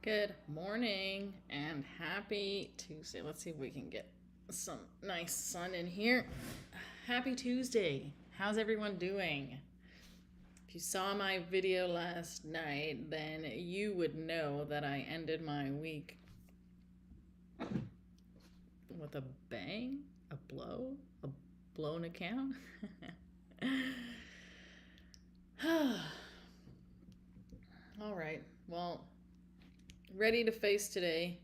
Good morning and happy Tuesday. Let's see if we can get some nice sun in here. Happy Tuesday. How's everyone doing? If you saw my video last night, then you would know that I ended my week with a bang, a blown account. All right. Well, ready to face today.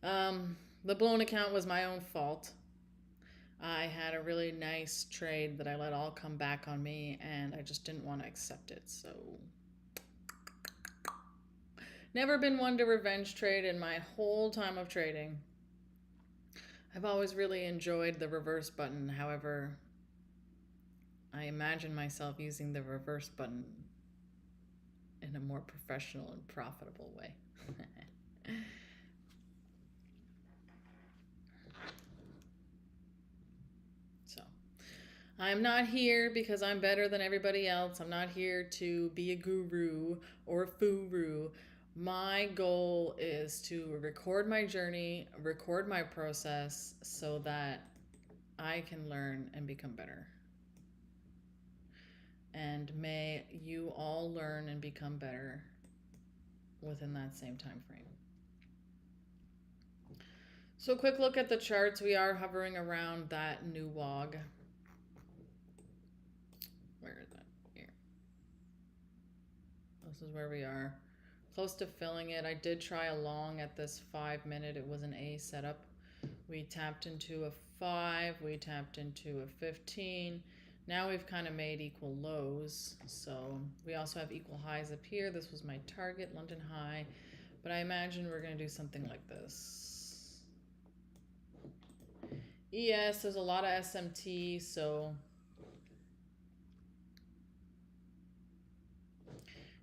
The blown account was my own fault. I had a really nice trade that I let all come back on me, and I just didn't want to accept it. So, never been one to revenge trade in my whole time of trading. I've always really enjoyed the reverse button. However, I imagine myself using the reverse button in a more professional and profitable way. So, I'm not here because I'm better than everybody else. I'm not here to be a guru or a furu. My goal is to record my journey, record my process so that I can learn and become better. And may you all learn and become better within that same time frame. So quick look at the charts. We are hovering around that new WOG. Where is that? Here. This is where we are. Close to filling it. I did try a long at this 5 minute. It was an A setup. We tapped into a 5. We tapped into a 15. Now we've kind of made equal lows. So we also have equal highs up here. This was my target, London high. But I imagine we're going to do something like this. ES, there's a lot of SMT, so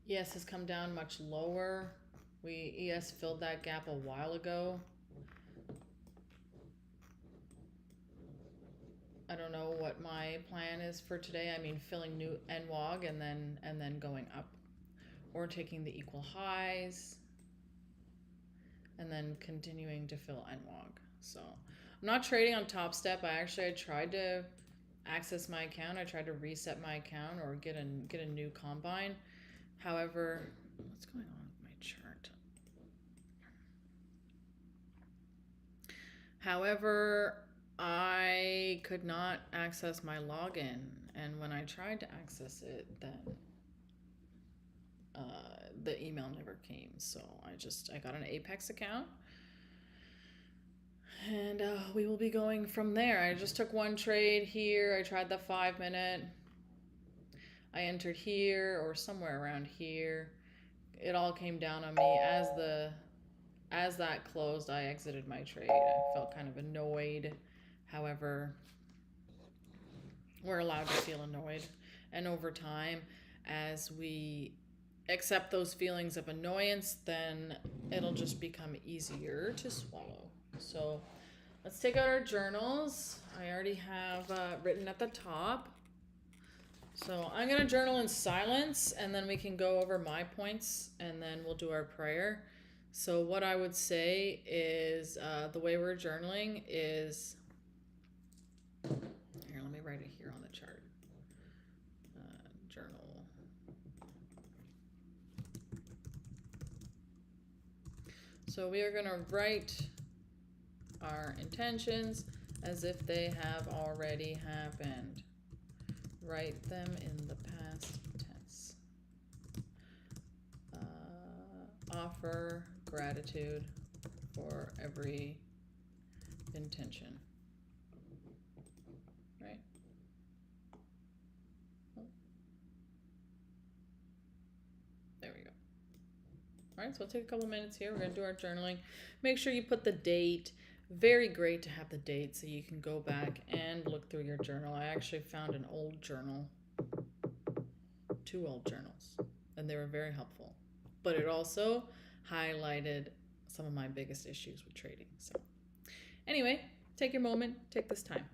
ES has come down much lower. ES filled that gap a while ago. I don't know what my plan is for today. I mean, filling new NWOG and then going up, or taking the equal highs and then continuing to fill NWOG. So I'm not trading on Top Step. I tried to access my account. I tried to reset my account or get a new combine. However, what's going on with my chart? However, I could not access my login, and when I tried to access it, then the email never came. So I got an Apex account, and we will be going from there. I just took one trade here. I tried the 5 minute. I entered here or somewhere around here. It all came down on me as that closed. I exited my trade. I felt kind of annoyed. However, we're allowed to feel annoyed, and over time, as we accept those feelings of annoyance, then it'll just become easier to swallow. So let's take out our journals. I already have written at the top. So I'm going to journal in silence, and then we can go over my points, and then we'll do our prayer. So what I would say is the way we're journaling is, here, let me write it here on the chart. Journal. So we are going to write our intentions as if they have already happened. Write them in the past tense. Offer gratitude for every intention. Right? Oh. There we go. All right, so we'll take a couple minutes here. We're going to do our journaling. Make sure you put the date. Very great to have the date so you can go back and look through your journal. I actually found an old journal, 2 old journals, and they were very helpful. But it also highlighted some of my biggest issues with trading. So anyway, take your moment, take this time.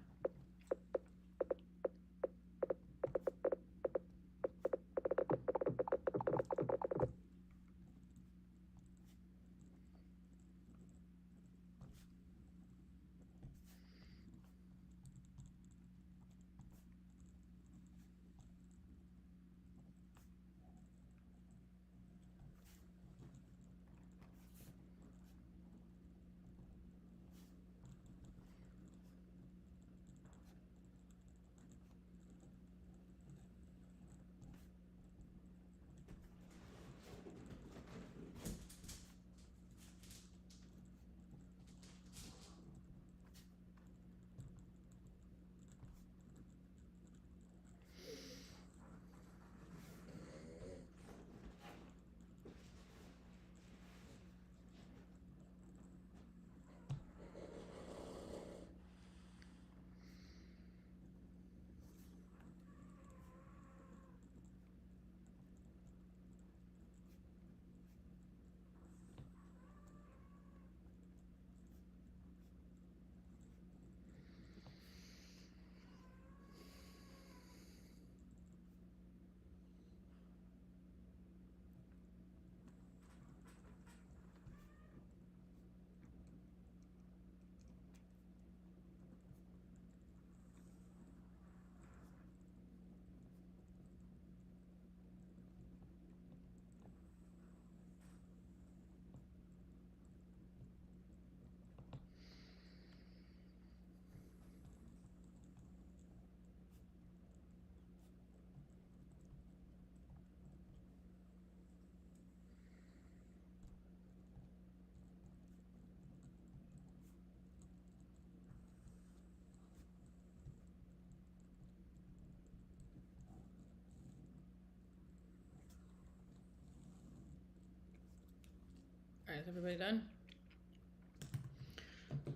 right, is everybody done?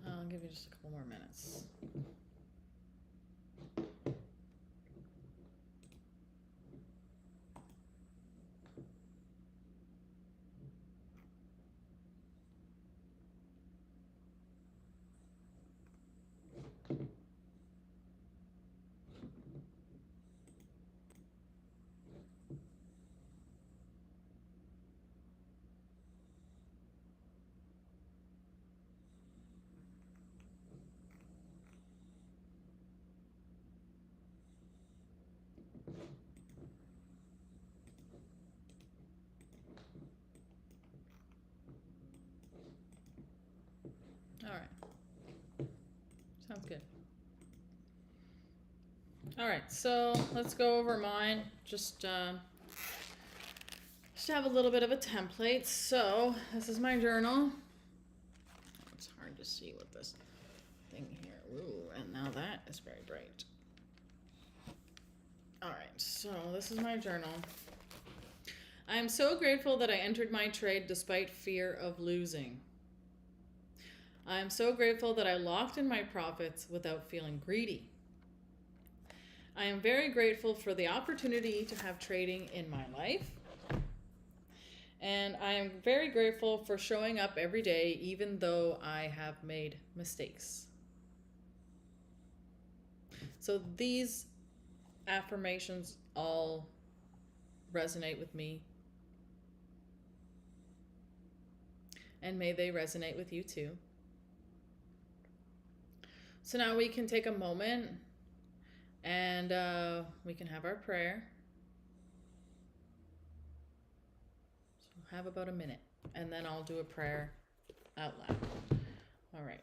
I'll give you just a couple more minutes. All right. Sounds good. All right, so let's go over mine. Just have a little bit of a template. So this is my journal. It's hard to see with this thing here. Ooh, and now that is very bright. All right, so this is my journal. I am so grateful that I entered my trade despite fear of losing. I am so grateful that I locked in my profits without feeling greedy. I am very grateful for the opportunity to have trading in my life. And I am very grateful for showing up every day, even though I have made mistakes. So these affirmations all resonate with me. And may they resonate with you too. So now we can take a moment and we can have our prayer. So we'll have about a minute, and then I'll do a prayer out loud. All right.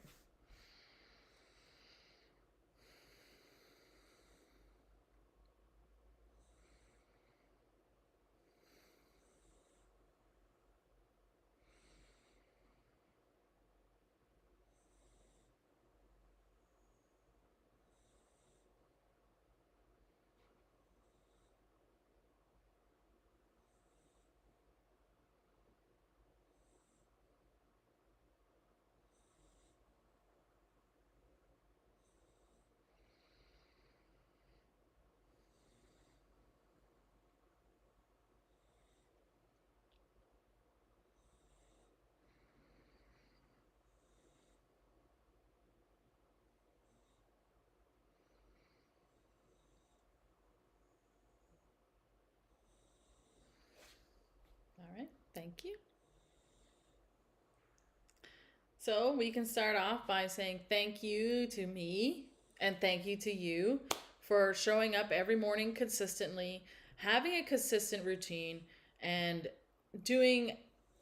All right, thank you. So we can start off by saying thank you to me and thank you to you for showing up every morning consistently, having a consistent routine, and doing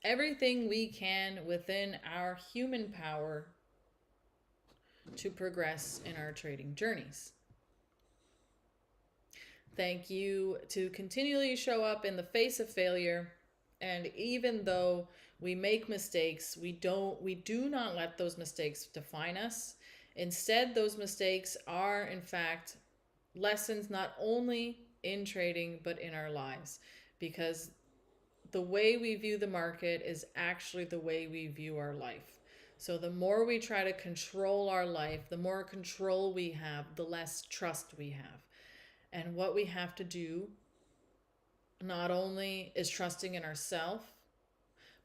everything we can within our human power to progress in our trading journeys. Thank you to continually show up in the face of failure, and even though we make mistakes, we do not let those mistakes define us. Instead, those mistakes are in fact lessons not only in trading but in our lives, because the way we view the market is actually the way we view our life. So the more we try to control our life, the more control we have, the less trust we have. And what we have to do not only is trusting in ourselves,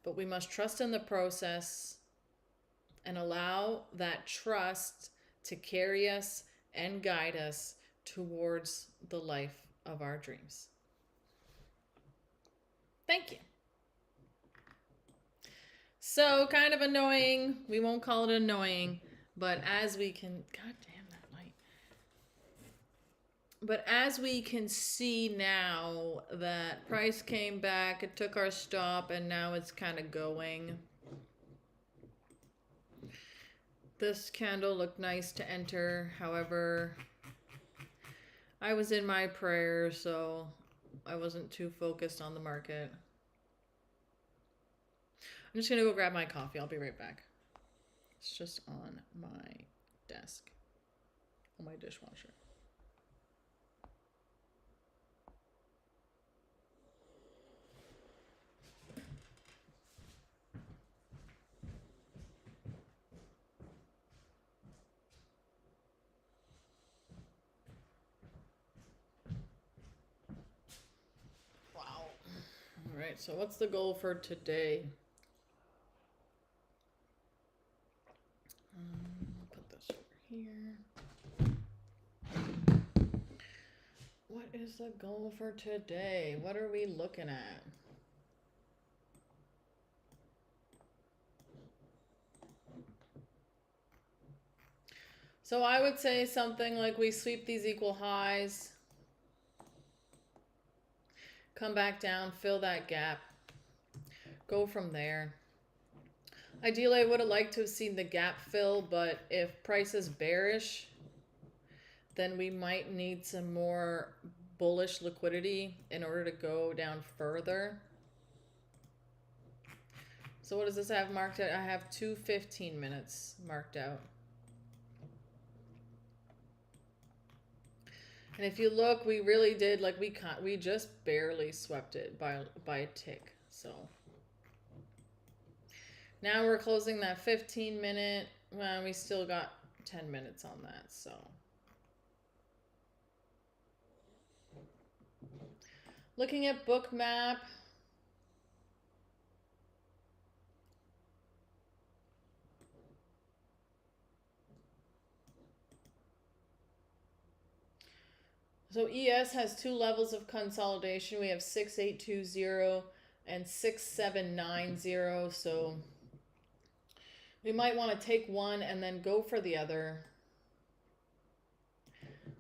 but we must trust in the process and allow that trust to carry us and guide us towards the life of our dreams. Thank you. So kind of annoying. We won't call it annoying, but as we can, God damn that light. But as we can see now that price came back, it took our stop, and now it's kind of going. This candle looked nice to enter. However, I was in my prayer, so I wasn't too focused on the market. I'm just going to go grab my coffee. I'll be right back. It's just on my desk, on my dishwasher. right, so what's the goal for today? Put this over here. What is the goal for today? What are we looking at? So I would say something like we sweep these equal highs, come back down, fill that gap, go from there. Ideally, I would have liked to have seen the gap fill, but if price is bearish, then we might need some more bullish liquidity in order to go down further. So what does this have marked out? I have 2 15 minutes marked out. And if you look, we really did, like, we just barely swept it by a tick. So now we're closing that 15 minute. Well, we still got 10 minutes on that. So looking at BOOKMAP. So ES has 2 levels of consolidation. We have 6820 and 6790. So we might want to take one and then go for the other.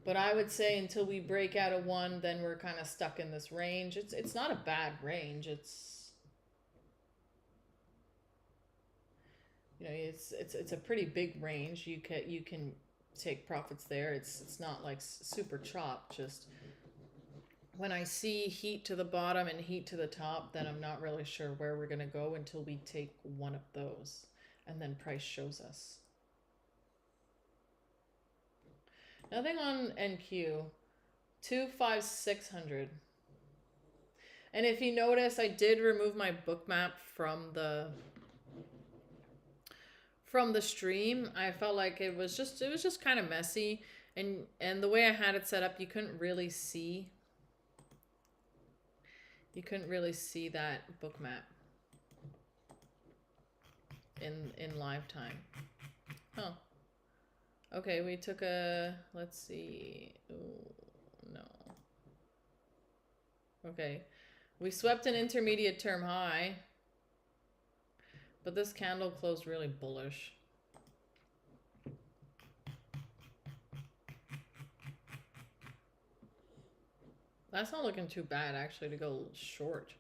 But I would say until we break out of one, then we're kind of stuck in this range. It's not a bad range. It's, you know, it's a pretty big range. You can take profits there. It's not like super chopped. Just when I see heat to the bottom and heat to the top, then I'm not really sure where we're gonna go until we take one of those, and then price shows us. Nothing on NQ. 25600. And if you notice, I did remove my BOOKMAP from the stream. I felt like it was just kind of messy, and the way I had it set up, you couldn't really see that BOOKMAP in live time. Oh, okay, we took a, let's see. Ooh, no. Okay, we swept an intermediate term high, but this candle closed really bullish. That's not looking too bad, actually, to go short.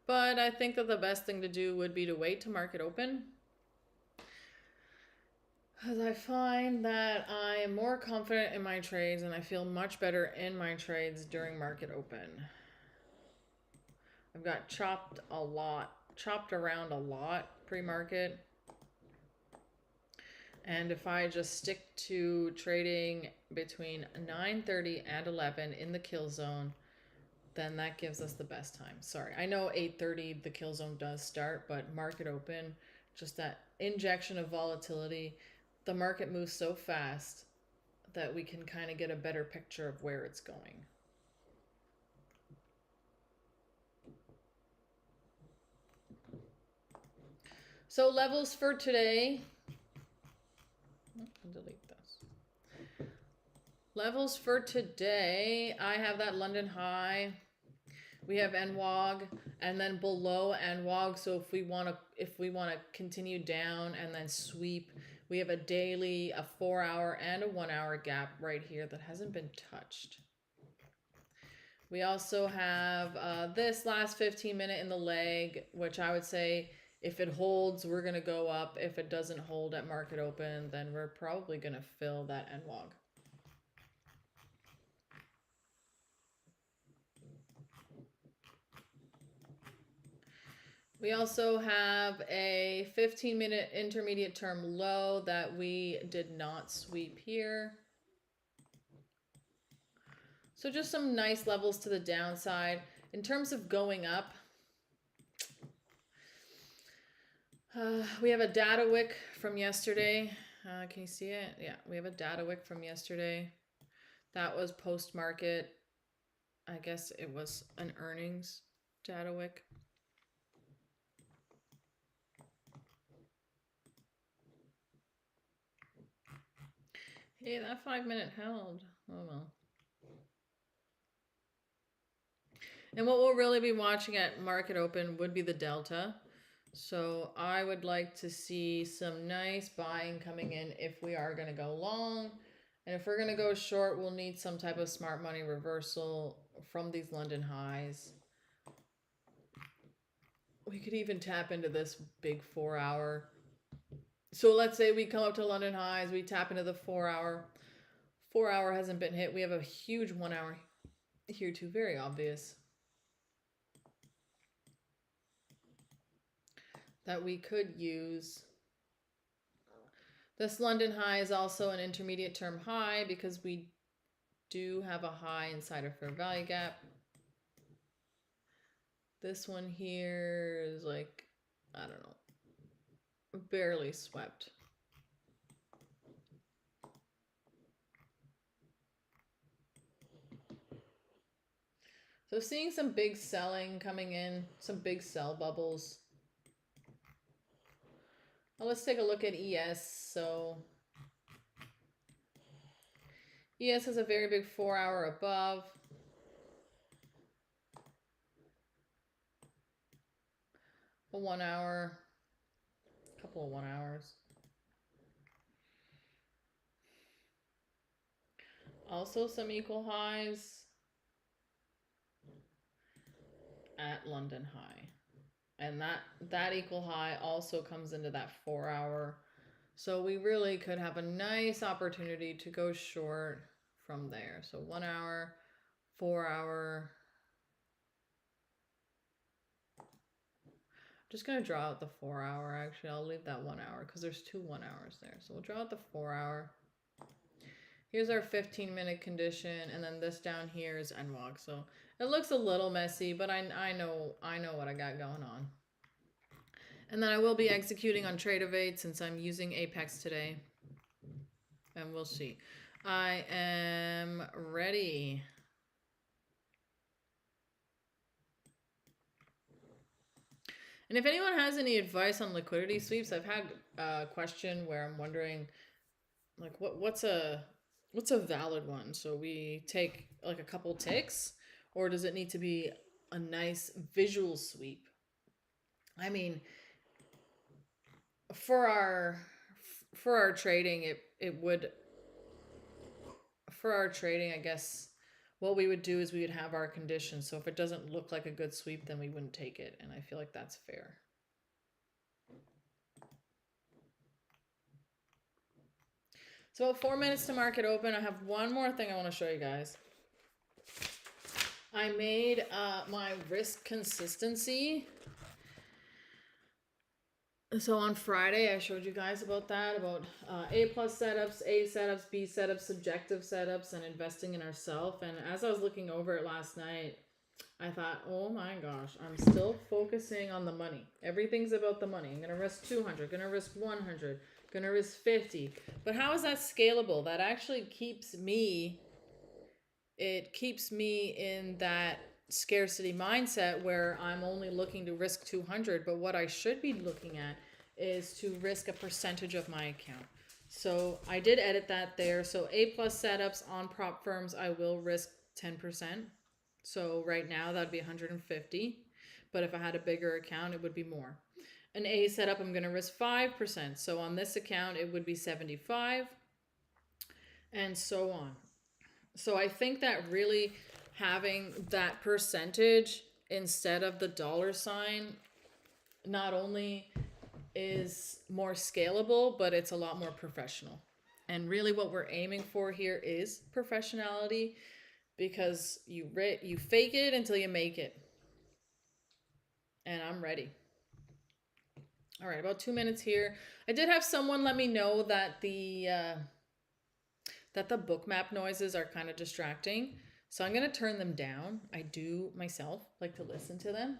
But I think that the best thing to do would be to wait to market open, because I find that I am more confident in my trades and I feel much better in my trades during market open. I've got chopped around a lot pre-market. And if I just stick to trading between 9:30 and 11 in the kill zone, then that gives us the best time. Sorry, I know 8:30 the kill zone does start, but market open, just that injection of volatility. The market moves so fast that we can kind of get a better picture of where it's going. So levels for today. I'll delete this. Levels for today, I have that London high. We have NWOG, and then below NWOG. So if we want to continue down and then sweep, we have a daily, a 4-hour, and a 1-hour gap right here that hasn't been touched. We also have this last 15 minute in the leg, which I would say if it holds, we're going to go up. If it doesn't hold at market open, then we're probably going to fill that NWOG. We also have a 15-minute intermediate term low that we did not sweep here. So just some nice levels to the downside. In terms of going up, we have a data wick from yesterday. Can you see it? Yeah, we have a data wick from yesterday. That was post-market. I guess it was an earnings data wick. Hey, that 5 minute held. Oh well. And what we'll really be watching at market open would be the delta. So I would like to see some nice buying coming in if we are going to go long. And if we're going to go short, we'll need some type of smart money reversal from these London highs. We could even tap into this big 4 hour. So let's say we come up to London highs, we tap into the 4 hour. 4 hour hasn't been hit. We have a huge 1 hour here too, very obvious. That we could use. This London high is also an intermediate term high because we do have a high inside our fair value gap. This one here is like, I don't know, barely swept. So seeing some big selling coming in, some big sell bubbles. Well, let's take a look at ES. So ES has a very big 4 hour above. A 1 hour, a couple of 1 hours. Also some equal highs at London high. And that equal high also comes into that 4 hour. So we really could have a nice opportunity to go short from there. So 1 hour, 4 hour. I'm just going to draw out the 4 hour. Actually, I'll leave that 1 hour because there's two 1 hours there. So we'll draw out the 4 hour. Here's our 15-minute condition, and then this down here is NWOG. So it looks a little messy, but I know what I got going on. And then I will be executing on Trade of 8 since I'm using Apex today. And we'll see. I am ready. And if anyone has any advice on liquidity sweeps, I've had a question where I'm wondering, like, what's a valid one? So we take like a couple ticks, or does it need to be a nice visual sweep? I mean, for our trading, it would, for our trading, I guess what we would do is we would have our conditions. So if it doesn't look like a good sweep, then we wouldn't take it. And I feel like that's fair. So about 4 minutes to market open. I have one more thing I want to show you guys. I made my risk consistency. So on Friday, I showed you guys about that, about A plus setups, A setups, B setups, subjective setups, and investing in ourselves. And as I was looking over it last night, I thought, oh my gosh, I'm still focusing on the money. Everything's about the money. I'm going to risk 200, going to risk 100, going to risk 50. But how is that scalable? That actually keeps me, it keeps me in that scarcity mindset where I'm only looking to risk 200, but what I should be looking at is to risk a percentage of my account. So I did edit that there. So A plus setups on prop firms, I will risk 10%. So right now that'd be 150, but if I had a bigger account, it would be more. An A setup, I'm going to risk 5%. So on this account, it would be 75, and so on. So I think that really having that percentage instead of the dollar sign not only is more scalable, but it's a lot more professional. And really what we're aiming for here is professionality, because you fake it until you make it. And I'm ready. All right, about 2 minutes here. I did have someone let me know that the BOOKMAP noises are kind of distracting. So I'm going to turn them down. I do myself like to listen to them.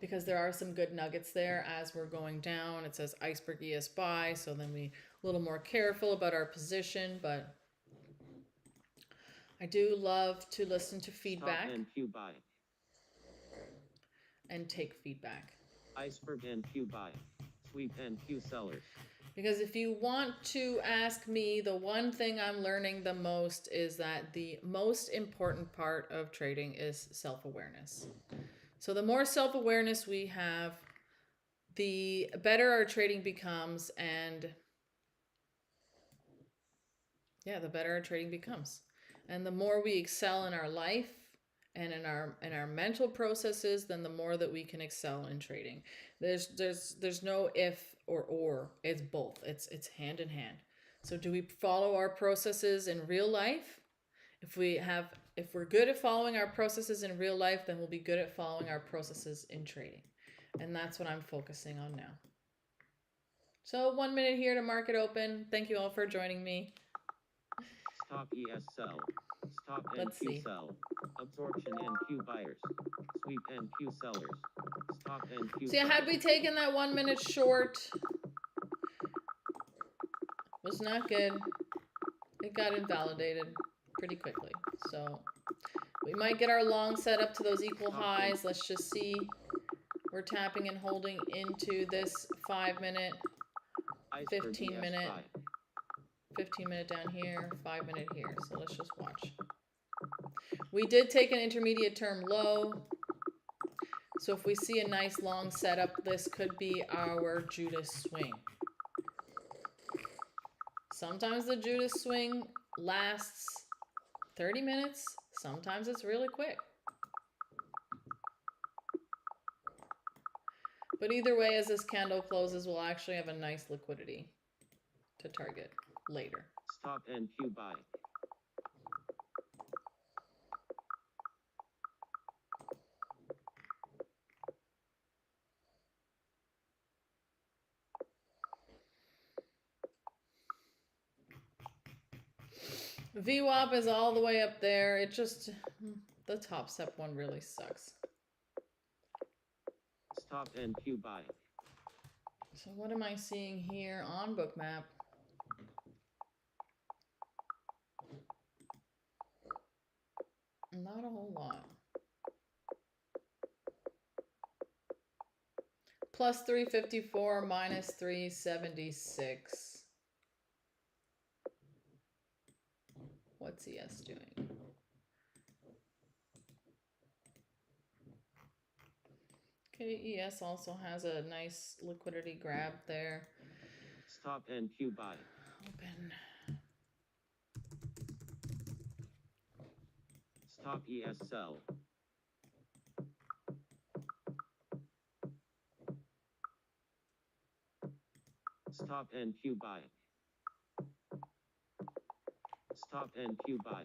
because there are some good nuggets there as we're going down. It says iceberg ES buy, so then we a little more careful about our position, but I do love to listen to feedback Stop and Q buy. and take feedback. Iceberg and Q buy. Sweep and Q sellers. Because if you want to ask me, the one thing I'm learning the most is that the most important part of trading is self-awareness. So the more self-awareness we have, the better our trading becomes, and yeah, the better our trading becomes. And the more we excel in our life and in our mental processes, then the more that we can excel in trading. There's no if or. It's both. It's hand in hand. So do we follow our processes in real life? If we're good at following our processes in real life, then we'll be good at following our processes in trading. And that's what I'm focusing on now. So 1 minute here to market open. Thank you all for joining me. Stop ES sell. Stop and Let's Q see. sell. Absorption and Q buyers. Sweep and Q sellers. Stop and Q See, had we taken that 1 minute short, was not good. It got invalidated pretty quickly. So we might get our long set up to those equal highs. Let's just see. We're tapping and holding into this 5 minute, 15 minute, 15 minute down here, 5 minute here. So let's just watch. We did take an intermediate term low. So if we see a nice long setup, this could be our Judas swing. Sometimes the Judas swing lasts 30 minutes. Sometimes it's really quick. But either way, as this candle closes, we'll actually have a nice liquidity to target later. Stop and Q buy. VWAP is all the way up there. It just, the top step one really sucks. Stop and Q buy. So what am I seeing here on BOOKMAP? Not a whole lot. Plus 354, minus 376. What's ES doing? Okay, ES also has a nice liquidity grab there. Stop and Q buy. Open. Stop ES sell. Stop and Q buy. Stop and Q buy.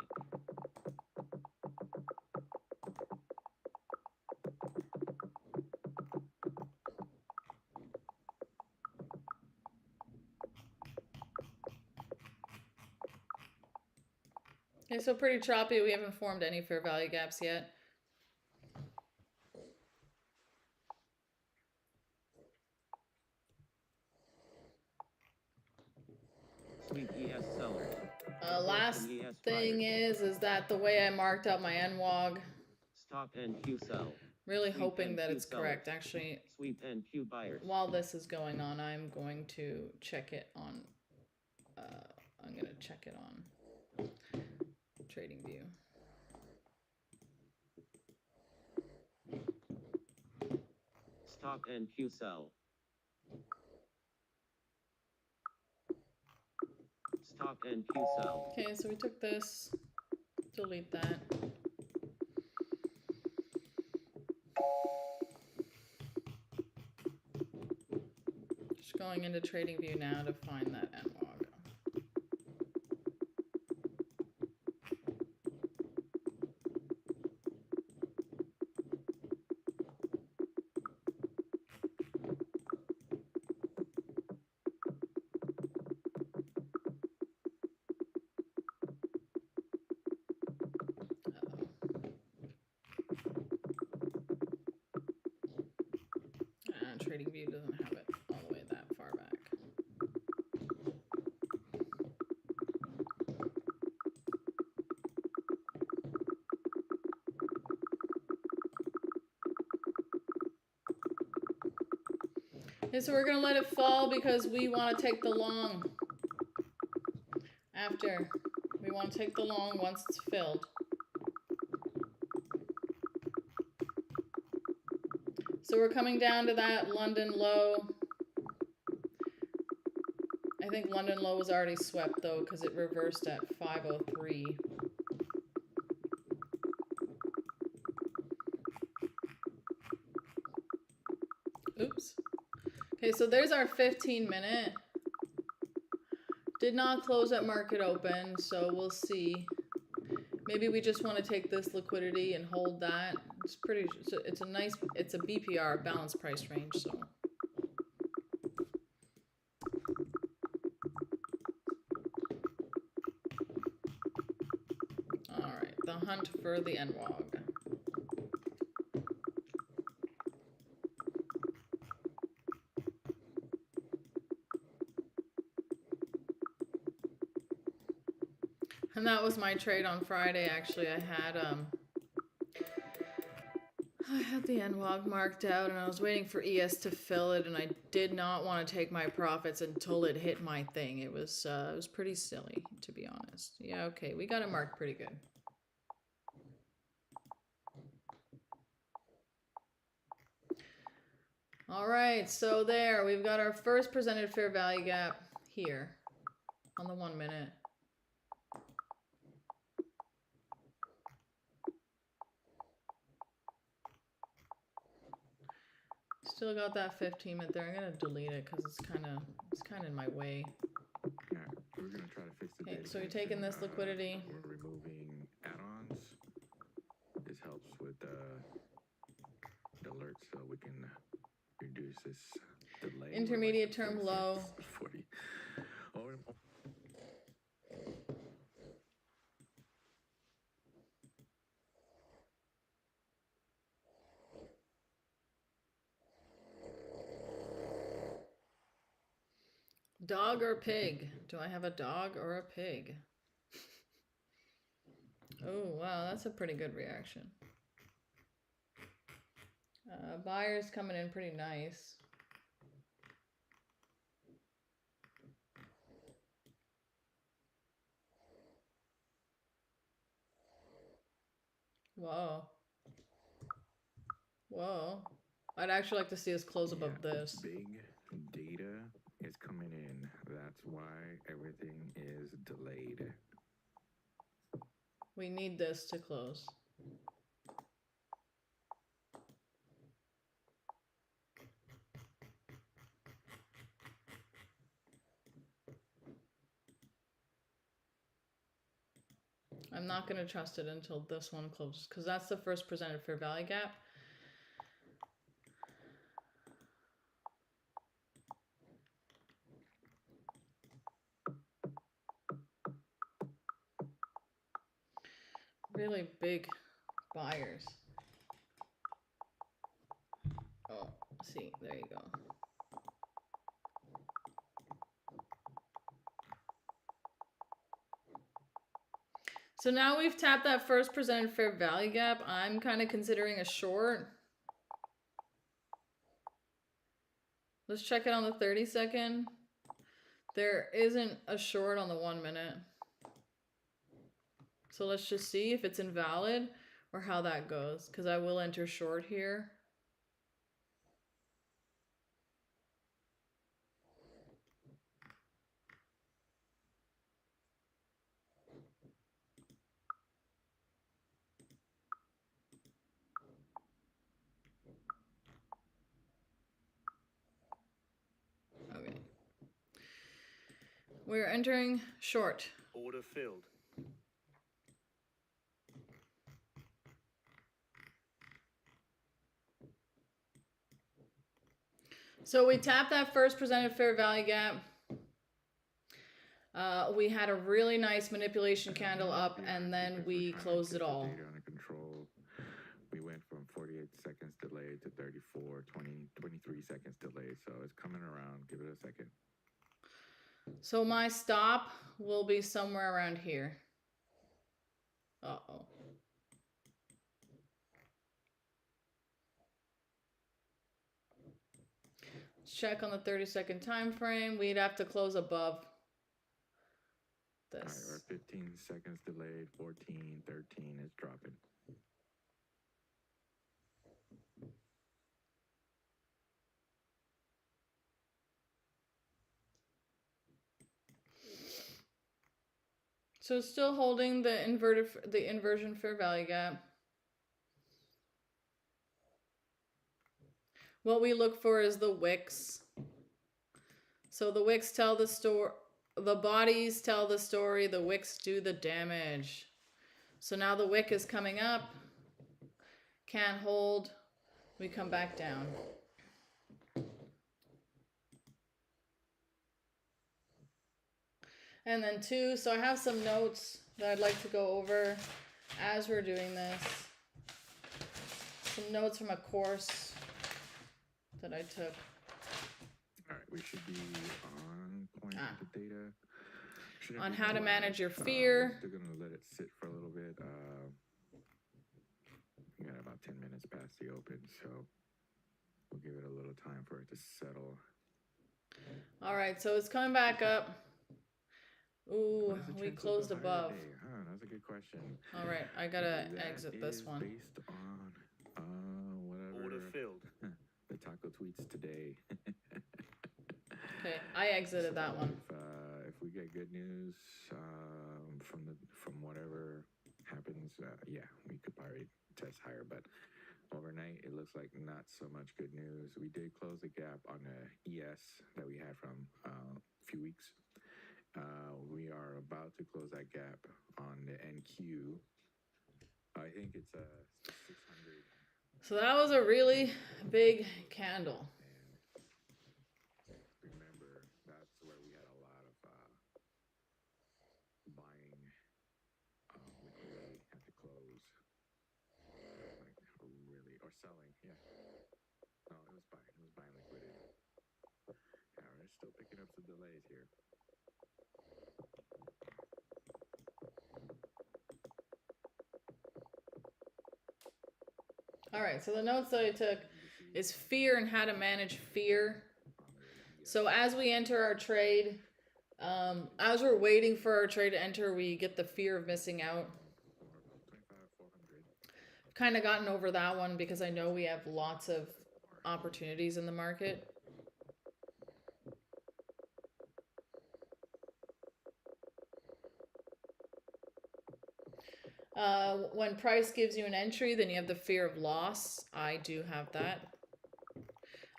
Okay, so pretty choppy. We haven't formed any fair value gaps yet. Sweep ES seller. Last ES thing buyers. is that the way I marked out my NWOG, Stop and Q sell. really Sweep hoping and that Q it's sellers. correct. Actually, Sweep and Q buyers. while this is going on, I'm going to check it on, I'm going to check it on TradingView. Stop and Q sell. Stop and Q sell. Okay, so we took this, delete that. Just going into TradingView now to find that NWOG. Trading View doesn't have it all the way that far back. Okay, so we're gonna let it fall because we want to take the long after. We want to take the long once it's filled. So we're coming down to that London low. I think London low was already swept though because it reversed at 503. Oops. Okay, so there's our 15-minute. Did not close at market open, so we'll see. Maybe we just want to take this liquidity and hold that. It's pretty, it's a nice, it's a BPR, balanced price range, so. All right, the hunt for the NWOG. And that was my trade on Friday. Actually, I had the NWOG marked out and I was waiting for ES to fill it, and I did not want to take my profits until it hit my thing. It was pretty silly, to be honest. Yeah, okay, we got it marked pretty good. All right, so there, we've got our first presented fair value gap here on the 1 minute. Still got that 15-minute there. I'm gonna delete it because it's kind of in my way. Yeah, we're gonna try to fix the Okay, data. so you're taking this liquidity. We're removing add-ons. This helps with the alerts, so we can reduce this delay. Intermediate term low. 40. Oh, Dog or pig? Do I have a dog or a pig? Oh, wow, that's a pretty good reaction. Buyers coming in pretty nice. Whoa. Whoa. I'd actually like to see us close above this. Big data is coming in. That's why everything is delayed. We need this to close. I'm not going to trust it until this one closes because that's the first presented fair value gap. Really big buyers. Oh, see, there you go. So now we've tapped that first presented fair value gap. I'm kind of considering a short. Let's check it on the 30-second. There isn't a short on the 1 minute. So let's just see if it's invalid or how that goes, because I will enter short here. Okay. We're entering short. Order filled. So we tapped that first presented fair value gap. We had a really nice manipulation candle up, and then we closed it all. Data under control. we went from 48 seconds delay to 34, 20, 23 seconds delay. So it's coming around. Give it a second. So my stop will be somewhere around here. Uh-oh. Let's check on the 30-second time frame. We'd have to close above this. All right, we're 15 seconds delayed, 14, 13 is dropping. So it's still holding the inversion fair value gap. What we look for is the wicks. So the wicks tell the story, the bodies tell the story, the wicks do the damage. So now the wick is coming up, can't hold, we come back down. And then two, so I have some notes that I'd like to go over as we're doing this. Some notes from a course that I took. All right, we should be on point with the data. On how to manage your fear. We're going to let it sit for a little bit. We got about 10 minutes past the open, so we'll give it a little time for it to settle. All right, so it's coming back up. Ooh, we closed above. Huh, that's a good question. All right, I gotta exit this one. Based on whatever. Order filled. The taco tweets today. Okay, I exited that one. If we get good news from whatever happens, yeah, we could probably test higher. But overnight, it looks like not so much good news. We did close the gap on the ES that we had from a few weeks. We are about to close that gap on the NQ. I think it's a 600. So that was a really big candle. And remember, that's where we had a lot of buying liquidity at the close. Like really, or selling, yeah. No, it was buying. It was buying liquidity. Yeah, we're still picking up some delays here. All right, so the notes that I took is fear and how to manage fear. So as we enter our trade, as we're waiting for our trade to enter, we get the fear of missing out. Kind of gotten over that one because I know we have lots of opportunities in the market. When price gives you an entry, then you have the fear of loss. I do have that.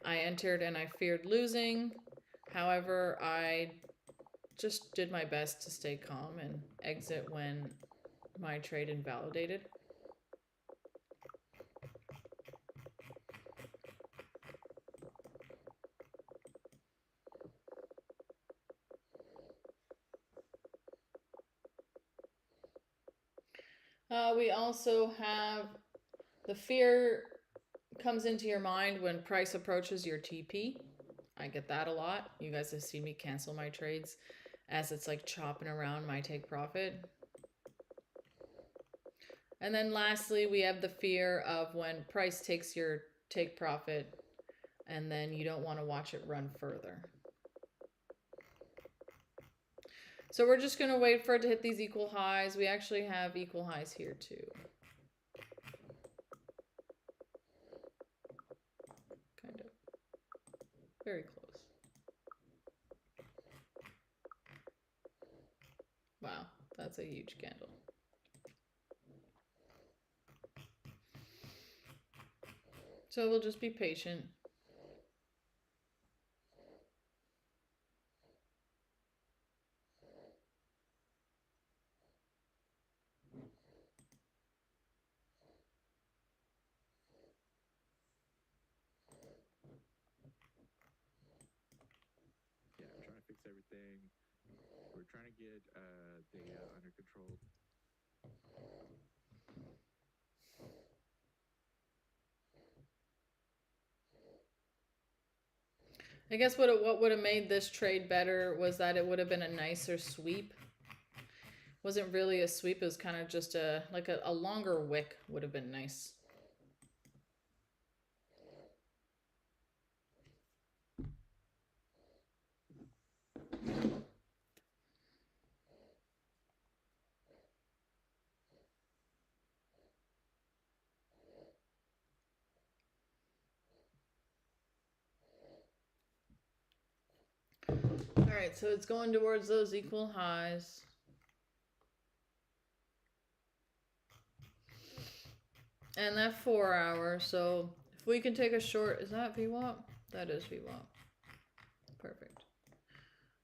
I entered and I feared losing. However, I just did my best to stay calm and exit when my trade invalidated. We also have the fear comes into your mind when price approaches your TP. I get that a lot. You guys have seen me cancel my trades as it's like chopping around my take profit. And then lastly, we have the fear of when price takes your take profit and then you don't want to watch it run further. So we're just going to wait for it to hit these equal highs. We actually have equal highs here too. Kind of. Very close. Wow, that's a huge candle. So we'll just be patient. Everything. We're trying to get data under control. I guess what would have made this trade better was that it would have been a nicer sweep. Wasn't really a sweep, it was kind of just a longer wick would have been nice. All right, so it's going towards those equal highs. And that 4 hour, so if we can take a short, is that VWAP? That is VWAP. Perfect.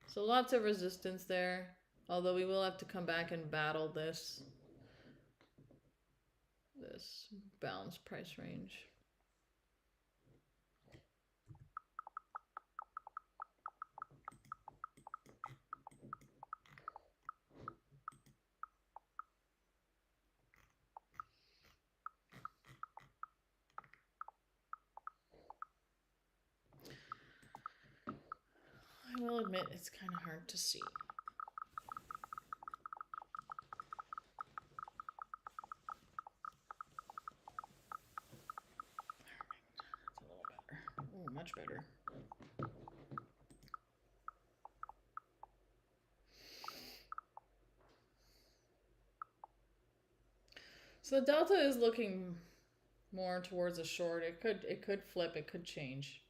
So lots of resistance there, although we will have to come back and battle this balanced price range. I will admit it's kind of hard to see. That's a little better. Oh, much better. So the delta is looking more towards a short. It could flip, it could change.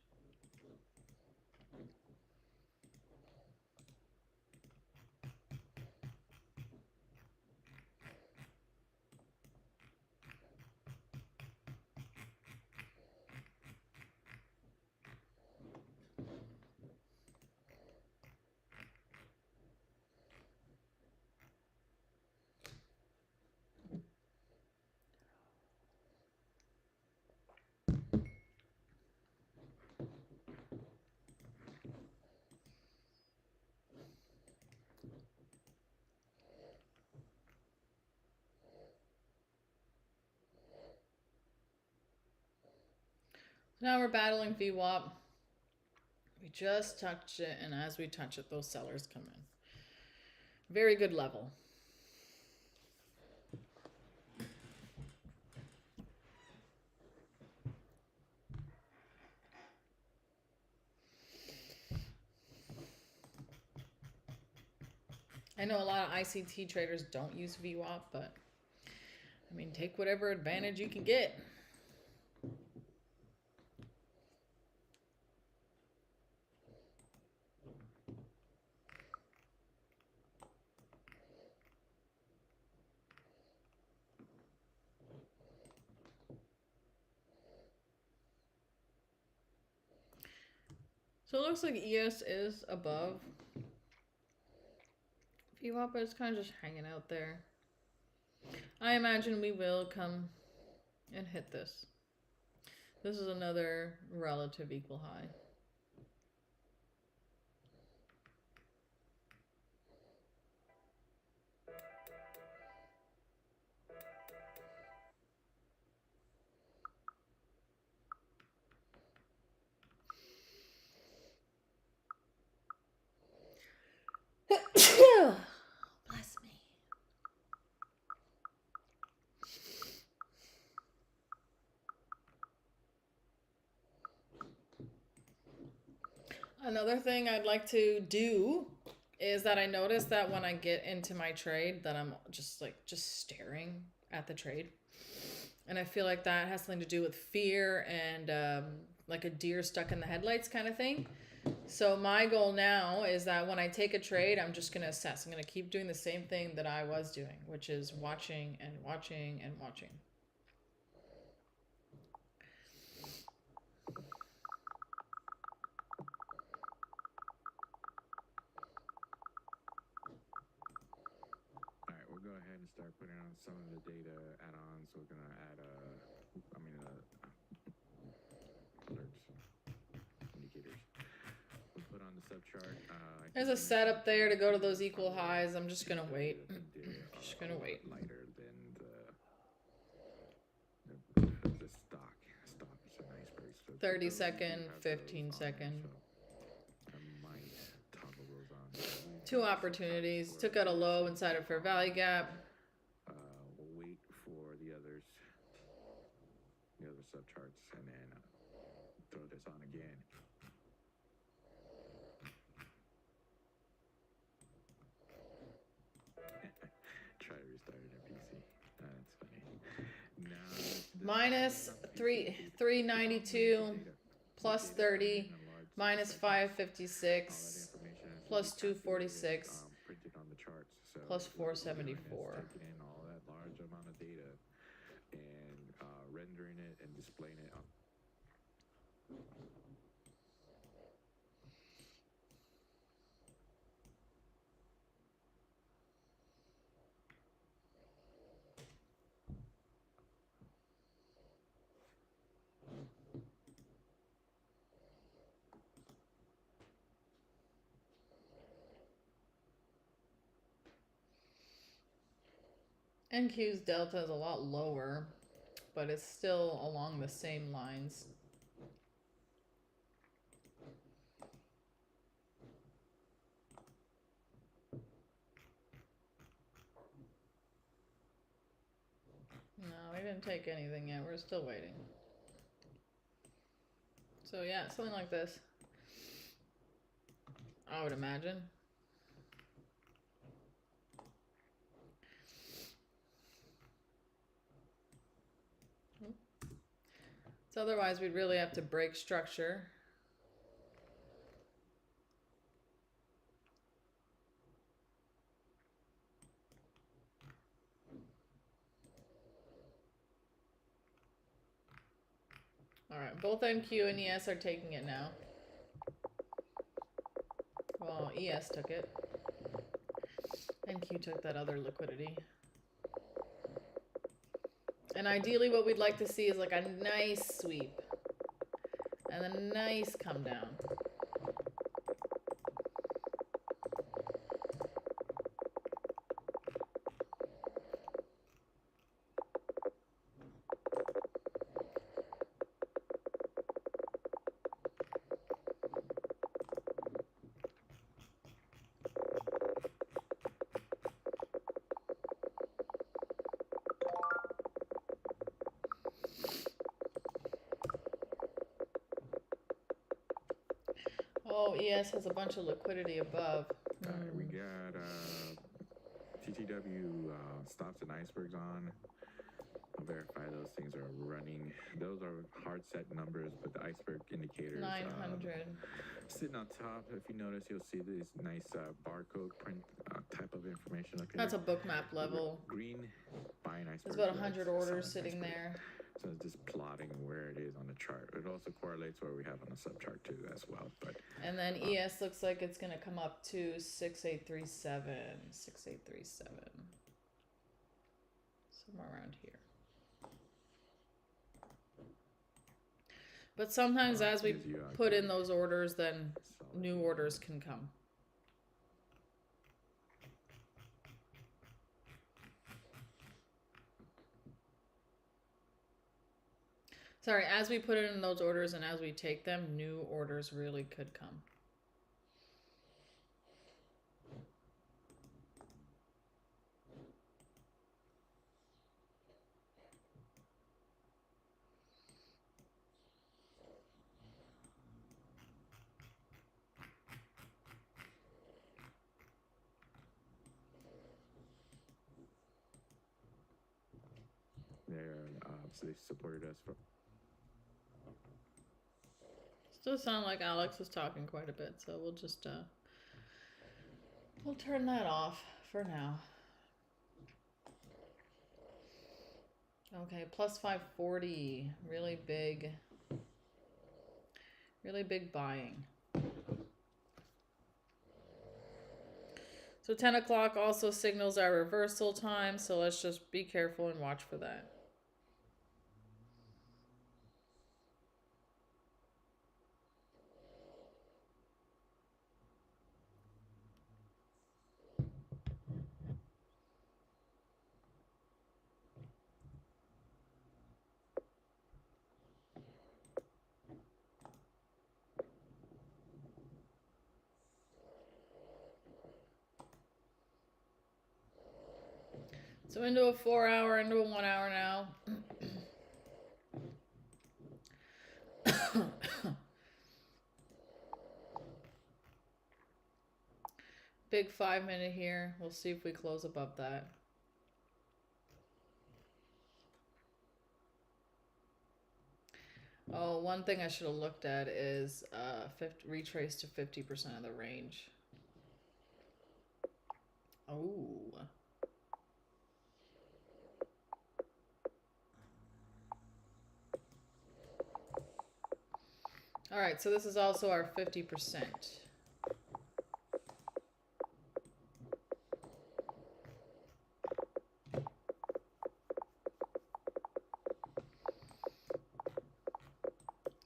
Now we're battling VWAP. We just touched it, and as we touch it, those sellers come in. Very good level. I know a lot of ICT traders don't use VWAP, but I mean, take whatever advantage you can get. So it looks like ES is above VWAP, but it's kind of just hanging out there. I imagine we will come and hit this. This is another relative equal high. Bless me. Another thing I'd like to do is that I notice that when I get into my trade that I'm just staring at the trade. And I feel like that has something to do with fear and like a deer stuck in the headlights kind of thing. So my goal now is that when I take a trade, I'm just going to assess. I'm going to keep doing the same thing that I was doing, which is watching and watching and watching. All right, we'll go ahead and start putting on some of the data add-ons. We're gonna add alerts, indicators. We'll put on the sub chart. There's a setup there to go to those equal highs. I'm just gonna wait. Just gonna wait. Lighter than the stock. Stock is a nice price. 30 second, 15 second. Two opportunities. Took out a low inside of fair value gap. We'll wait for the other subcharts, and then throw this on again. Try to restart it in PC. That's funny. Now Minus 392 plus 30 minus 556 plus 246 printed on the charts. So plus what we're doing is 474. taking in all that large amount of data and rendering it and displaying it on. NQ's delta is a lot lower, but it's still along the same lines. No, we didn't take anything yet. We're still waiting. So yeah, something like this, I would imagine. So otherwise we'd really have to break structure. All right, both NQ and ES are taking it now. Well, ES took it. NQ took that other liquidity. And ideally what we'd like to see is like a nice sweep and a nice come down. Oh, ES has a bunch of liquidity above. We got TTW stops and icebergs on. I'll verify those things are running. Those are hard set numbers, but the iceberg indicators 900. sitting on top. If you notice, you'll see this nice barcode print type of information. That's a bookmap level. Green buying iceberg. There's about 100 orders sitting there. So it's just plotting where it is on the chart. It also correlates where we have on the subchart too as well. But and then ES looks like it's going to come up to 6837, 6837. Somewhere around here. But sometimes as we put in those orders, then new orders can come. Sorry, as we put in those orders and as we take them, new orders really could come. They supported us for. Still sound like Alex is talking quite a bit, so we'll just we'll turn that off for now. Okay, plus 540, really big buying. So 10 o'clock also signals our reversal time, so let's just be careful and watch for that. So into a 4 hour, into a 1 hour now. Big 5 minute here. We'll see if we close above that. Oh, one thing I should have looked at is retrace to 50% of the range. Oh. All right, so this is also our 50%.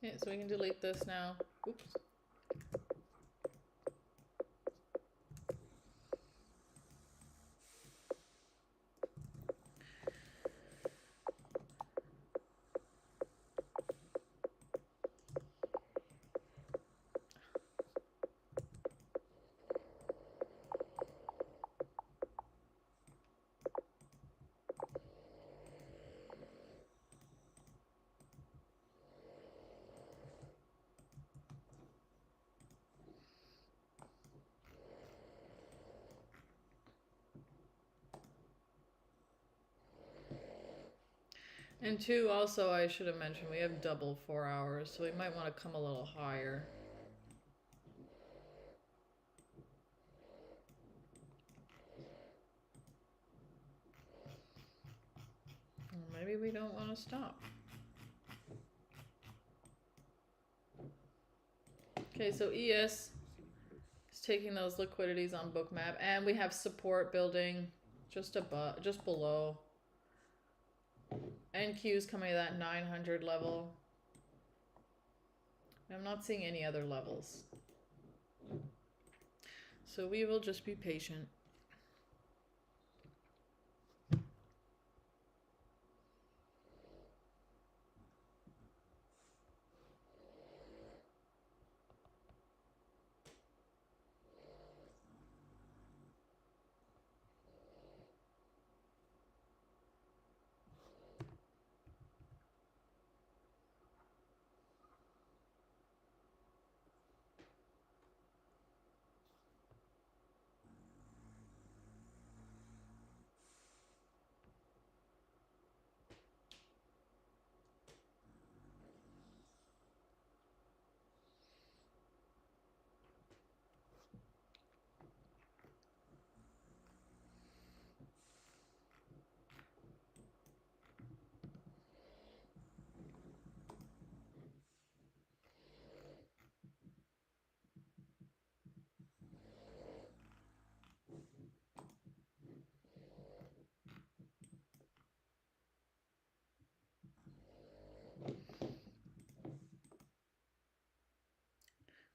Yeah, so we can delete this now. Oops. And two, also, I should have mentioned, we have double 4 hours, so we might want to come a little higher. Or maybe we don't want to stop. Okay, so ES is taking those liquidities on BOOKMAP, and we have support building just above, just below. NQ is coming to that 900 level. I'm not seeing any other levels. So we will just be patient.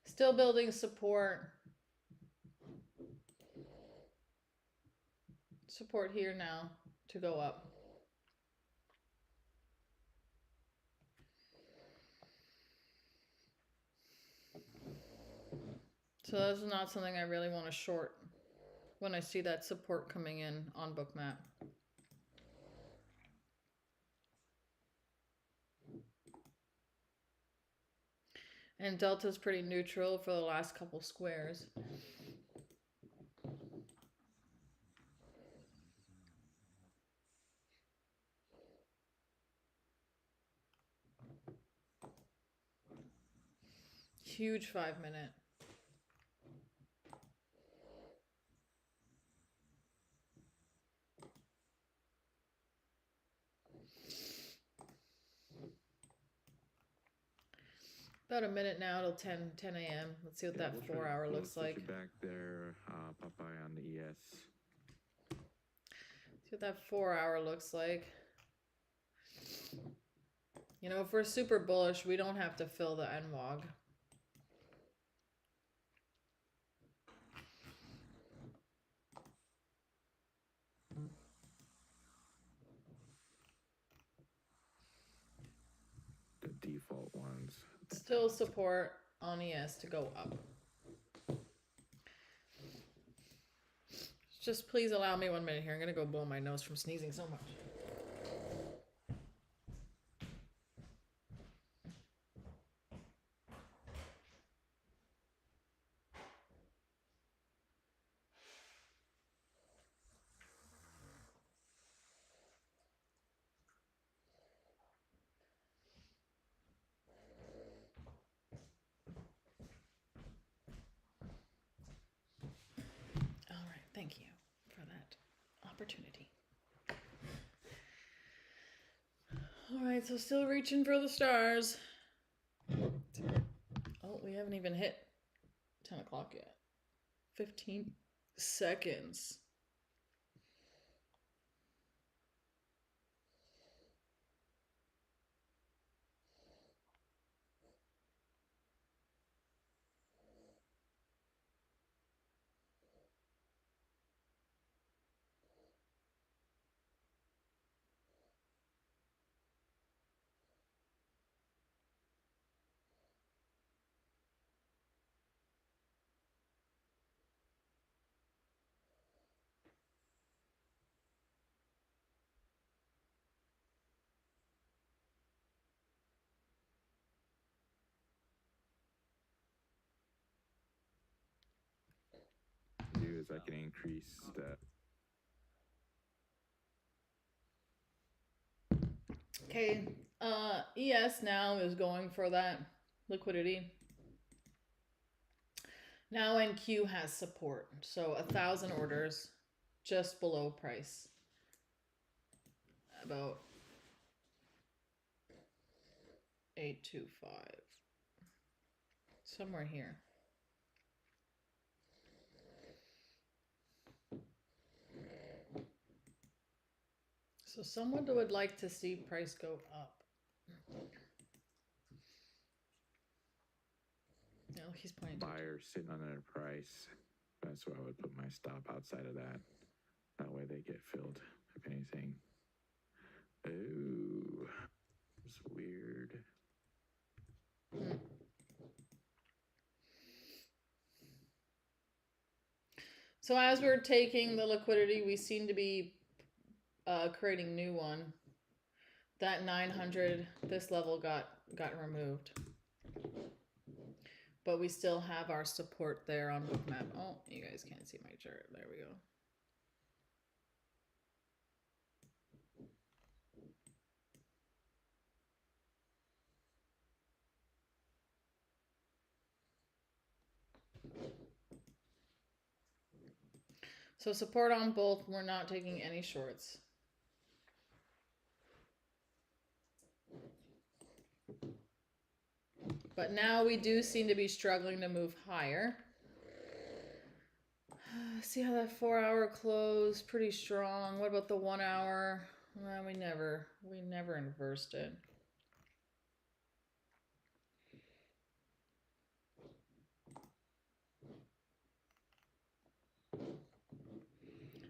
Still building support. Support here now to go up. So that's not something I really want to short when I see that support coming in on BOOKMAP. And delta's pretty neutral for the last couple squares. Huge 5 minute. About a minute now till 10 a.m. Let's see what that 4 hour looks like. Back there, Popeye on the ES. See what that 4 hour looks like. You know, if we're super bullish, we don't have to fill the NWOG. The default ones. Still support on ES to go up. Just please allow me 1 minute here. I'm gonna go blow my nose from sneezing so much. All right, thank you for that opportunity. All right, so still reaching for the stars. Oh, we haven't even hit 10 o'clock yet. 15 seconds. Do is I can increase the. Okay, ES now is going for that liquidity. Now NQ has support, so 1,000 orders, just below price. About 825, somewhere here. So someone would like to see price go up. No, he's pointing to Buyer sitting on a price. That's where I would put my stop outside of that. That way they get filled, if anything. Ooh, it's weird. So as we're taking the liquidity, we seem to be creating new one. That 900, this level got removed. But we still have our support there on BOOKMAP. Oh, you guys can't see my chart. There we go. So support on both. We're not taking any shorts. But now we do seem to be struggling to move higher. See how that 4 hour closed, pretty strong. What about the 1 hour? Well, we never inversed it.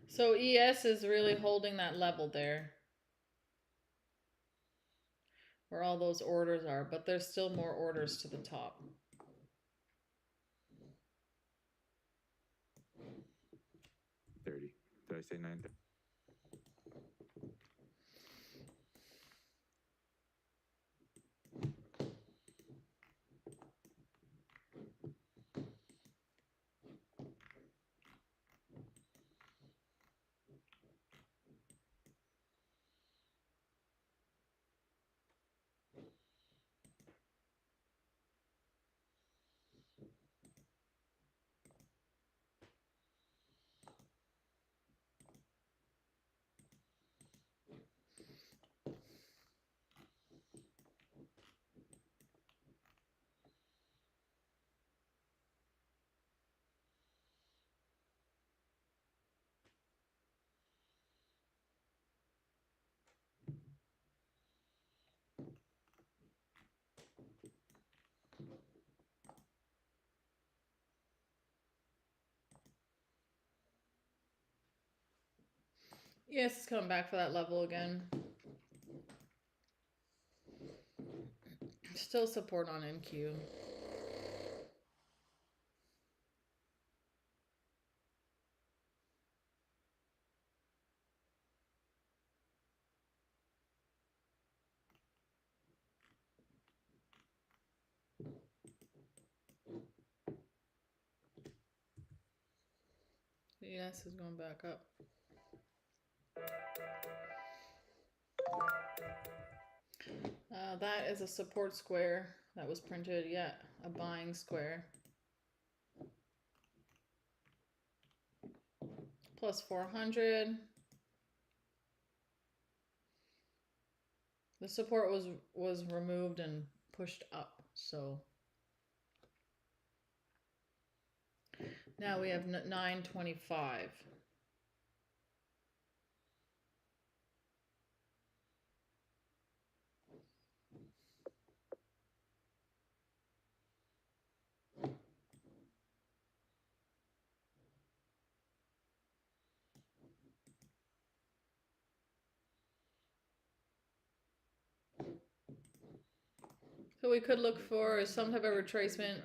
So ES is really holding that level there, where all those orders are, but there's still more orders to the top. $30. Did I say 9? ES is coming back for that level again. Still support on NQ. ES is going back up. That is a support square that was printed. Yeah, a buying square. Plus 400. The support was removed and pushed up, so now we have 925. So we could look for some type of retracement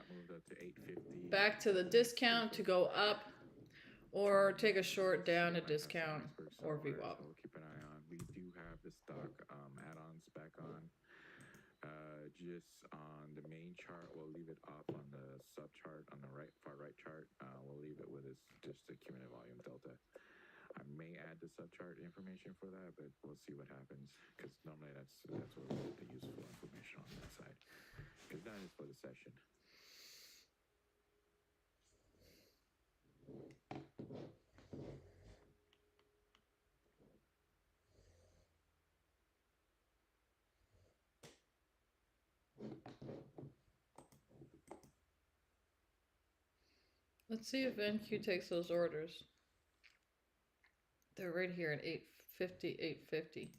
back to the discount to go up, or take a short down to discount, or VWAP. So we'll keep an eye on. We do have the stock add-ons back on. Just on the main chart, we'll leave it off. On the sub chart, on the far right chart, we'll leave it with just the cumulative volume delta. I may add the sub chart information for that, but we'll see what happens, because normally that's where we get the useful information on that side, because that is for the session. Let's see if NQ takes those orders. They're right here at 850, 850.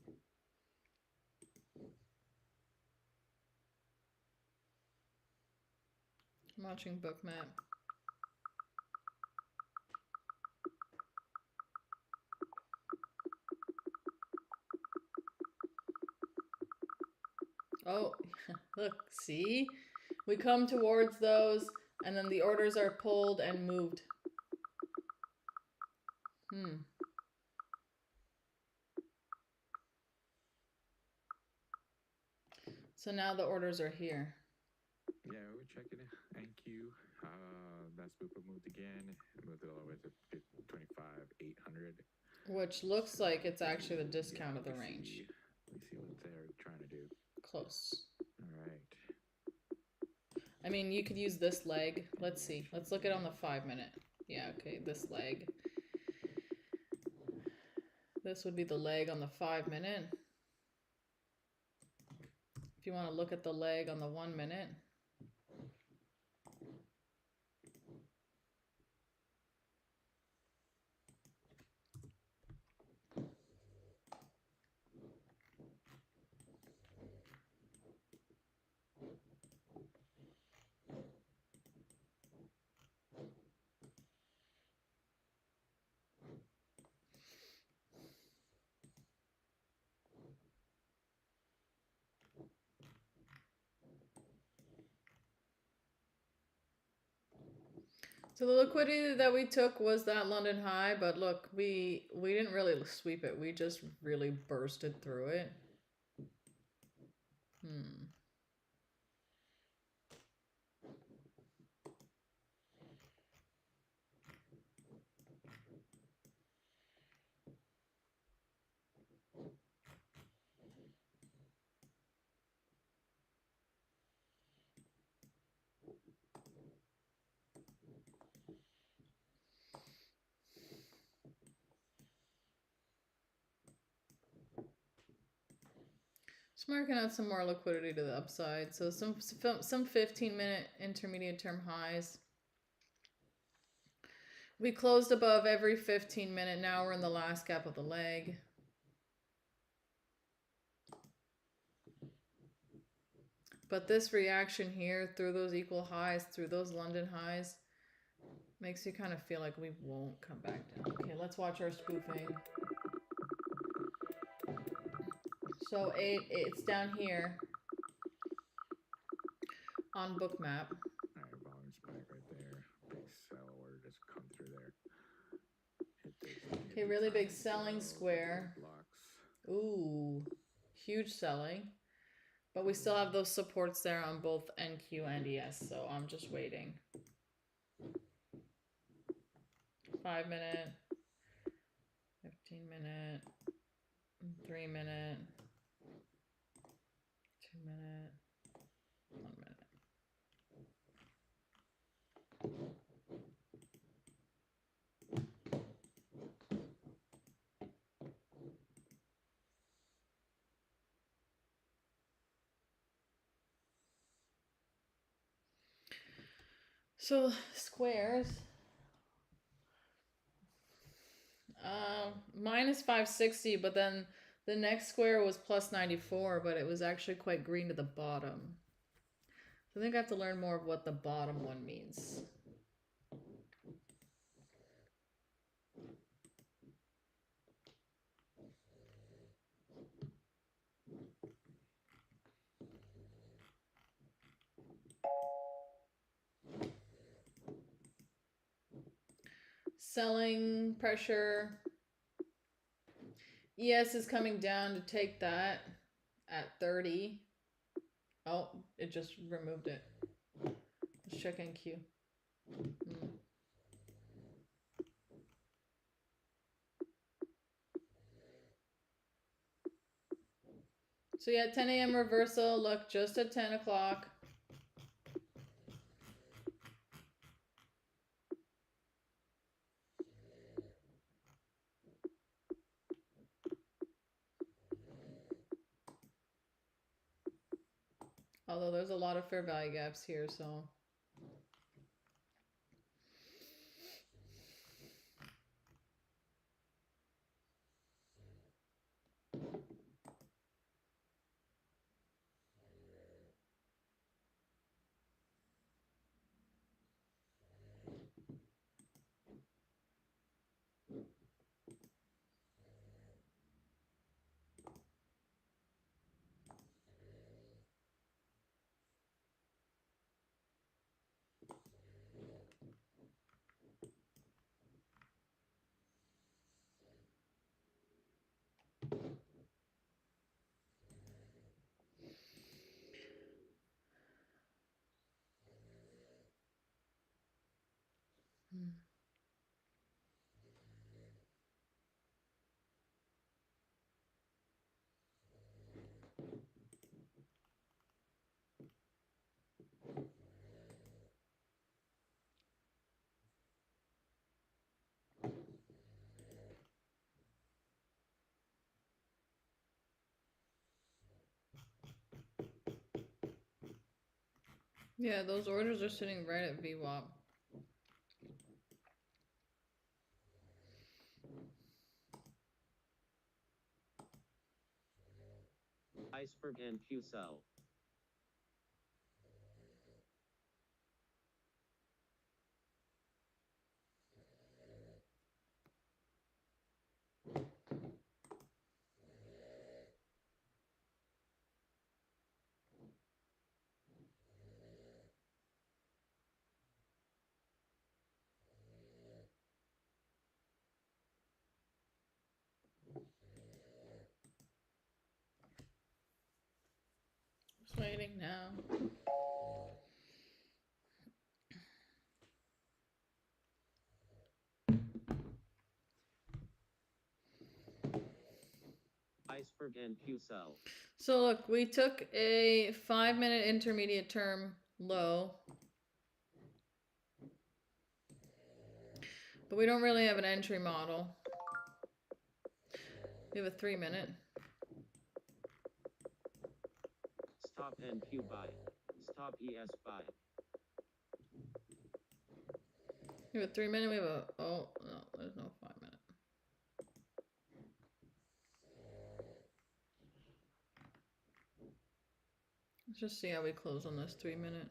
I'm watching BOOKMAP. Oh, look, see? We come towards those, and then the orders are pulled and moved. So now the orders are here. Yeah, we're checking it. NQ, that spooper moved again. Moved it all the way to 25,800. Which looks like it's actually the discount of the range. Let me see what they're trying to do. Close. All right. I mean, you could use this leg. Let's see. Let's look at it on the 5-minute. Yeah, okay, this leg. This would be the leg on the 5-minute. If you want to look at the leg on the 1-minute. So the liquidity that we took was that London high, but look, we didn't really sweep it. We just really bursted through it. Just marking out some more liquidity to the upside. So some 15-minute intermediate term highs. We closed above every 15-minute. Now we're in the last gap of the leg. But this reaction here through those equal highs, through those London highs, makes you kind of feel like we won't come back down. Okay, let's watch our spoofing. So it's down here on BOOKMAP. All right, volume spike right there. Big sell order just come through there. Okay, really big selling square. Blocks. Ooh, huge selling. But we still have those supports there on both NQ and ES, so I'm just waiting. 5 minute, 15 minute, 3 minute, 2 minute, 1 minute. So squares, minus 560, but then the next square was plus 94, but it was actually quite green to the bottom. So I think I have to learn more of what the bottom one means. Selling pressure. ES is coming down to take that at 30. Oh, it just removed it. Let's check NQ. So yeah, 10 a.m. reversal, look, just at 10 o'clock. Although there's a lot of fair value gaps here, so. Yeah, those orders are sitting right at VWAP. Iceberg and Q cell. Just waiting now. Iceberg and Q cell. So look, we took a 5 minute intermediate term low. But we don't really have an entry model. We have a 3 minute. Stop and Q buy. Stop ES buy. We have a 3 minute, we have a, oh, no, there's no 5 minute. Let's just see how we close on this 3 minute.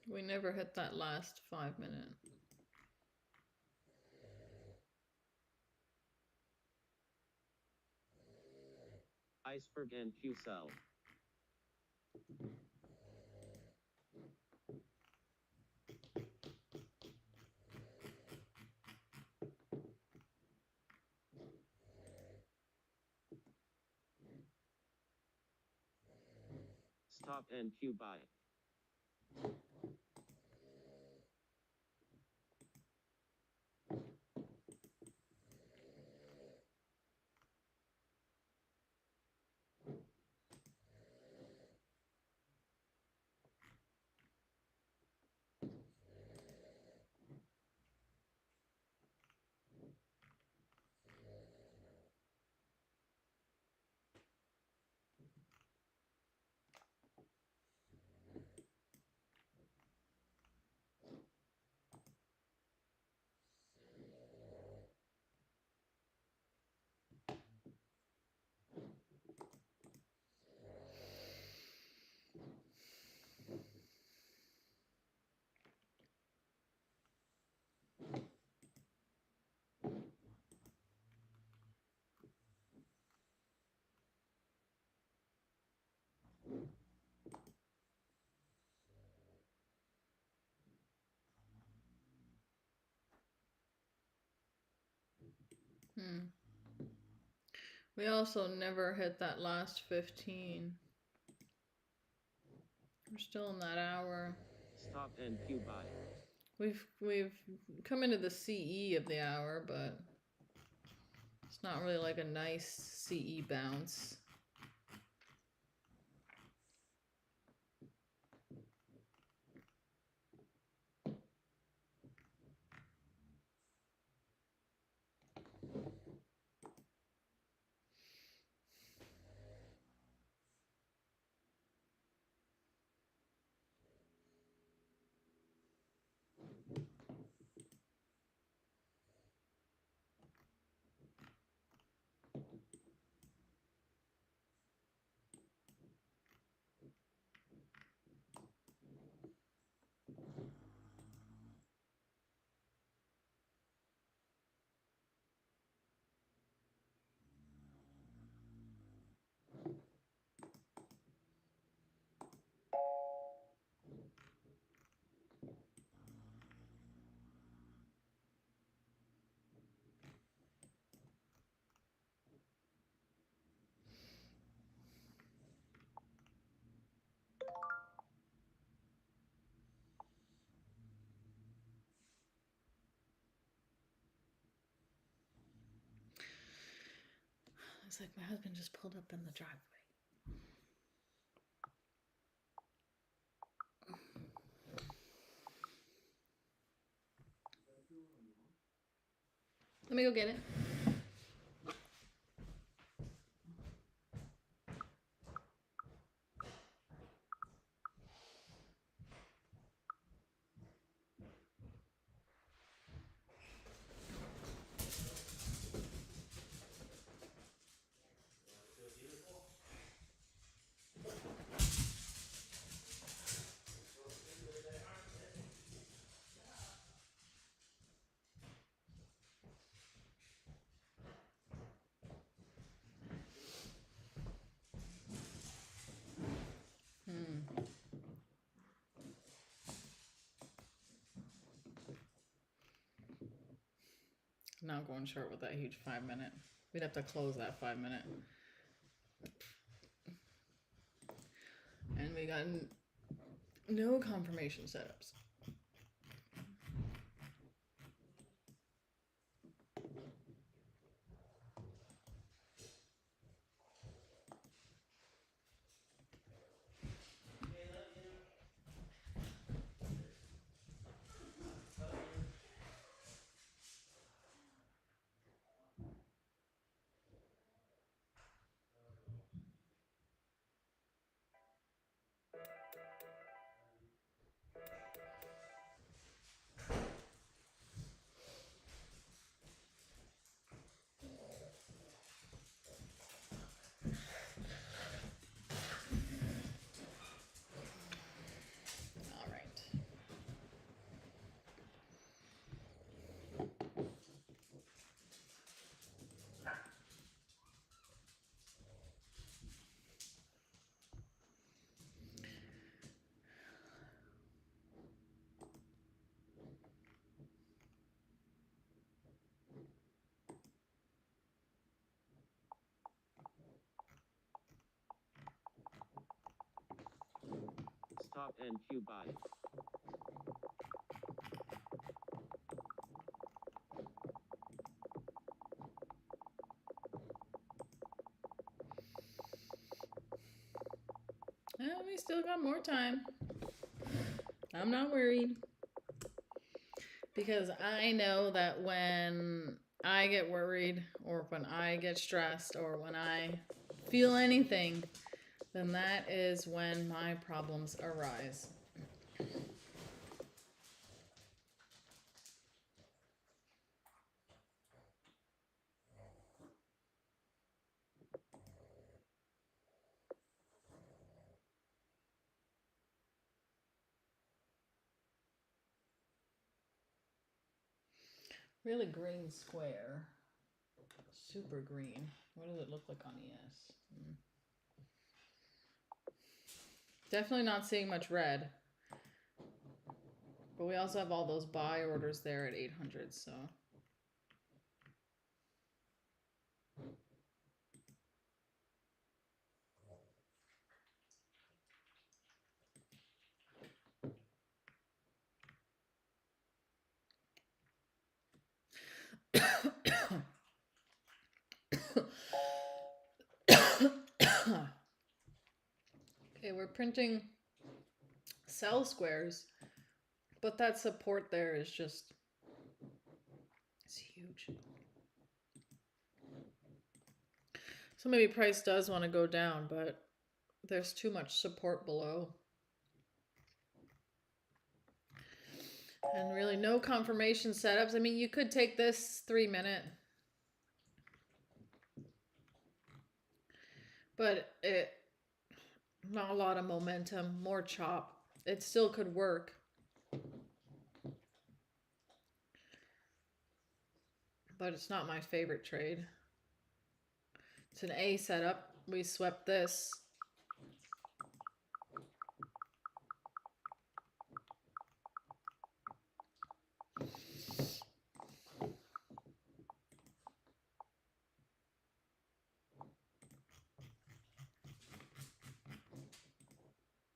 We never hit that last 5 minute. Iceberg and Q cell. Stop and queue buy. We also never hit that last 15. We're still in that hour. Stop and queue buy. We've come into the CE of the hour, but it's not really like a nice CE bounce. It's like my husband just pulled up in the driveway. Let me go get it. Not going short with that huge 5 minute. We'd have to close that 5 minute. And we got no confirmation setups. Stop NQ buy. Well, we still got more time. I'm not worried. Because I know that when I get worried or when I get stressed or when I feel anything, then that is when my problems arise. Really green square. Super green. What does it look like on ES? Definitely not seeing much red. But we also have all those buy orders there at 800, so. Okay, we're printing cell squares, but that support there is just, it's huge. So maybe price does want to go down, but there's too much support below. And really no confirmation setups. I mean, you could take this 3-minute, but it, not a lot of momentum, more chop. It still could work. But it's not my favorite trade. It's an A setup. We swept this.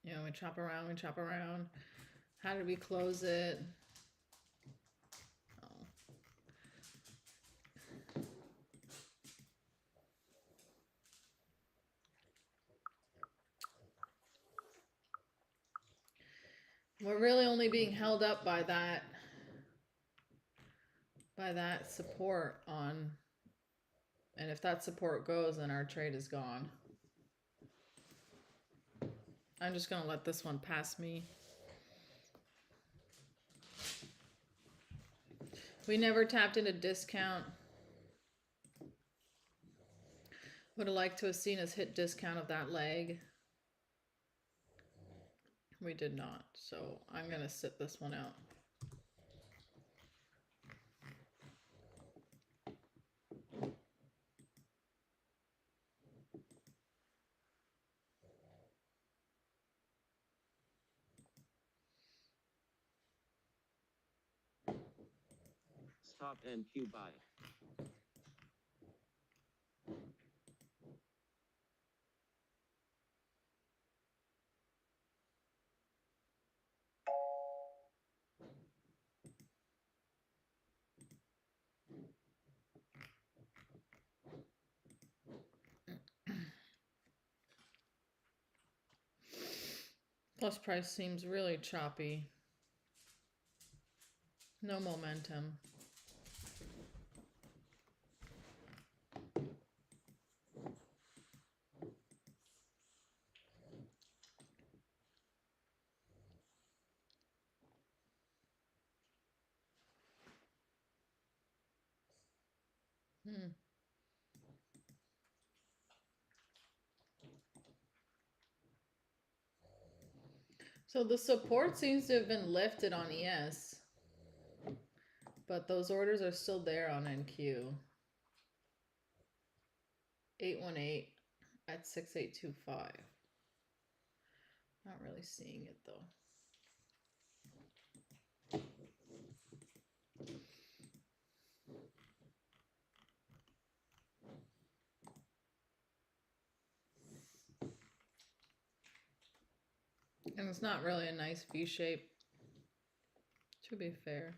You know, we chop around, we chop around. How did we close it? Oh. We're really only being held up by that support on, and if that support goes, then our trade is gone. I'm just gonna let this one pass me. We never tapped into discount. Would have liked to have seen us hit discount of that leg. We did not, so I'm gonna sit this one out. Stop NQ buy. Plus price seems really choppy. No momentum. So the support seems to have been lifted on ES, but those orders are still there on NQ. 818 at 6825. Not really seeing it though. And it's not really a nice V shape, to be fair.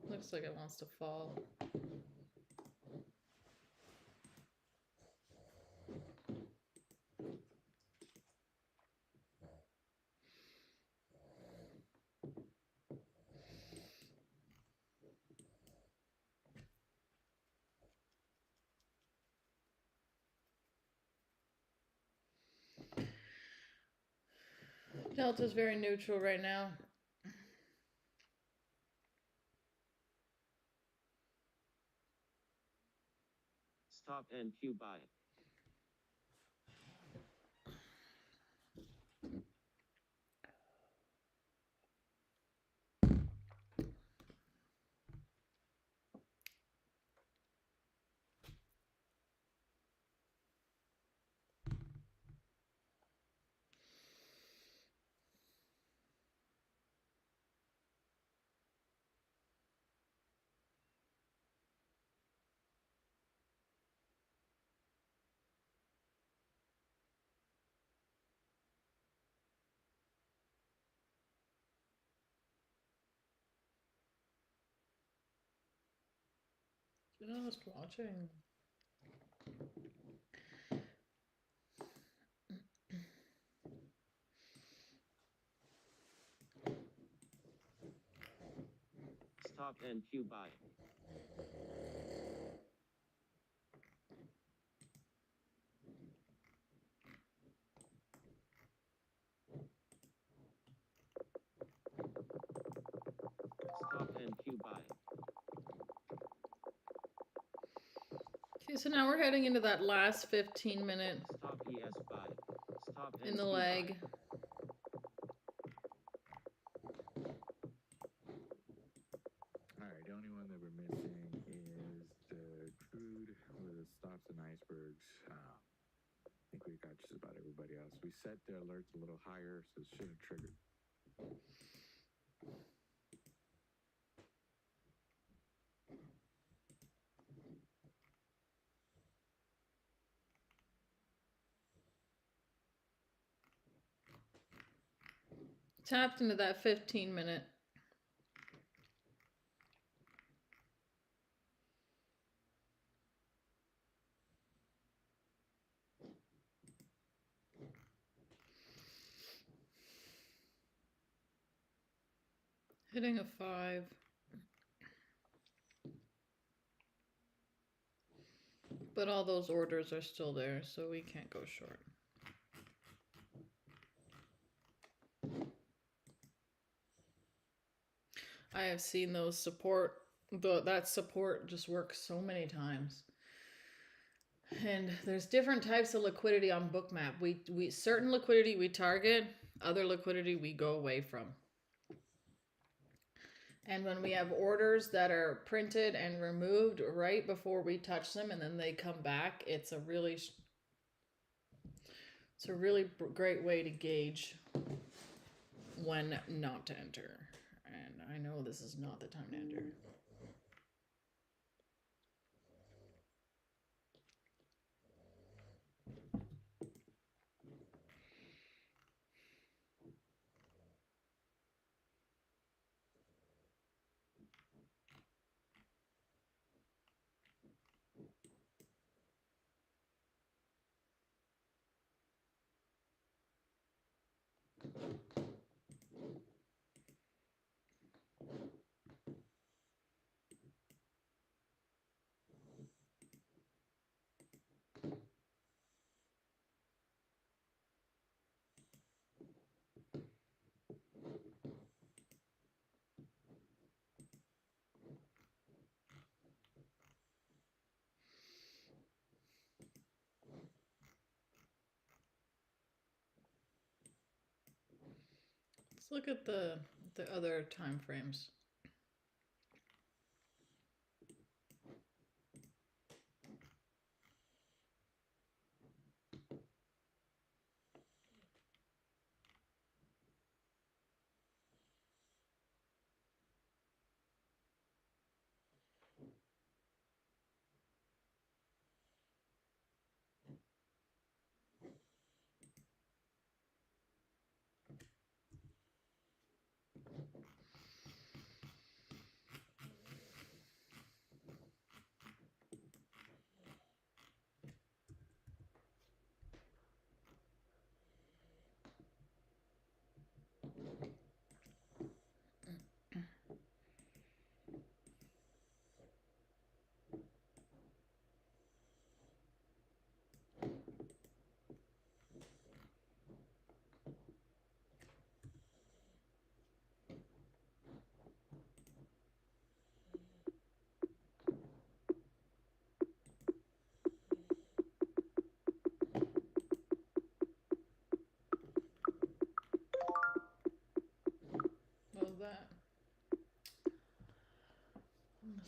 Looks like it wants to fall. Delta's very neutral right now. Stop NQ buy. You know, I was watching. Stop NQ buy. Stop NQ buy. Okay, so now we're heading into that last 15 minute Stop ES buy. Stop in the NQ leg. buy. Alright, the only one that we're missing is the crude with the stops and icebergs. I think we got just about everybody else. We set the alerts a little higher, so it should have triggered. Tapped into that 15 minute. Hitting a 5. But all those orders are still there, so we can't go short. I have seen those support, that support just works so many times. And there's different types of liquidity on BOOKMAP. We certain liquidity we target, other liquidity we go away from. And when we have orders that are printed and removed right before we touch them and then they come back, it's a really great way to gauge when not to enter. And I know this is not the time to enter. Let's look at the other time frames.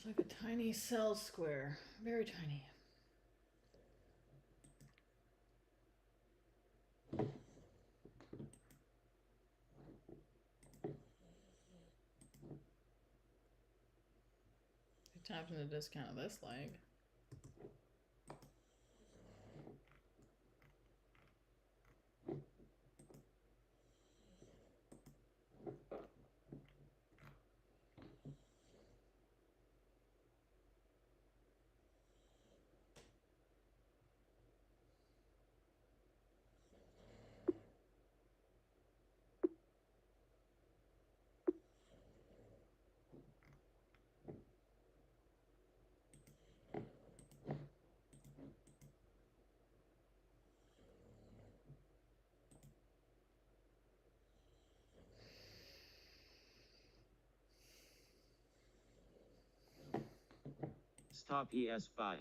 Looks like a tiny cell square, very tiny. It taps into the discount of this leg. Stop ES5.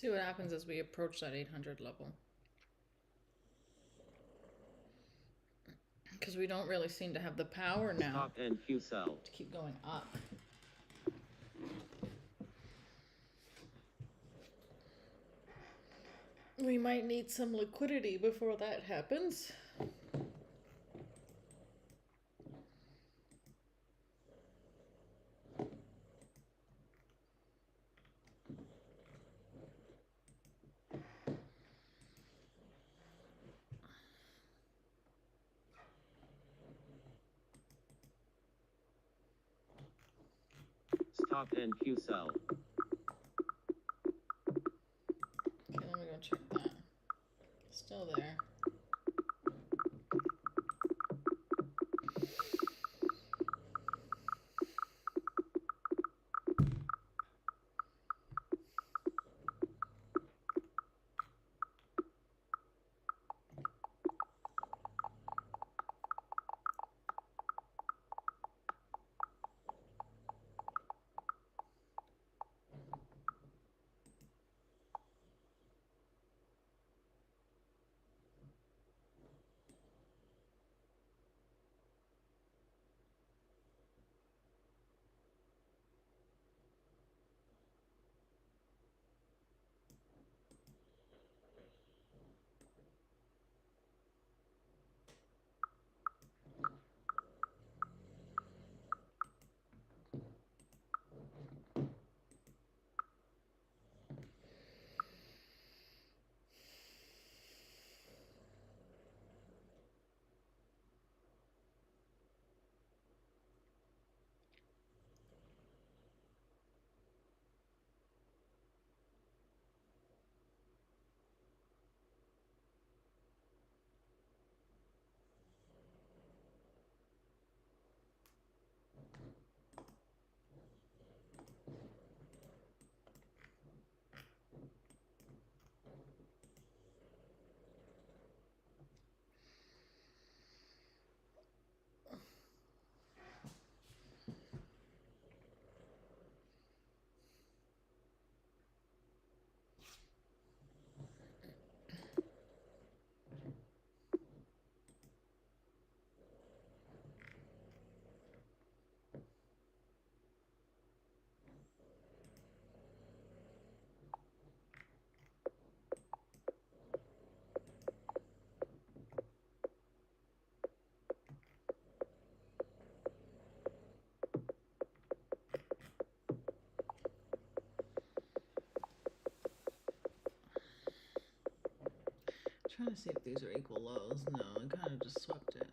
See what happens as we approach that 800 level. Because we don't really seem to have the power now Stop NQ cell. to keep going up. We might need some liquidity before that happens. Stop NQ cell. Okay, let me go check that. Still there. Trying to see if these are equal lows. No, I kind of just swept it.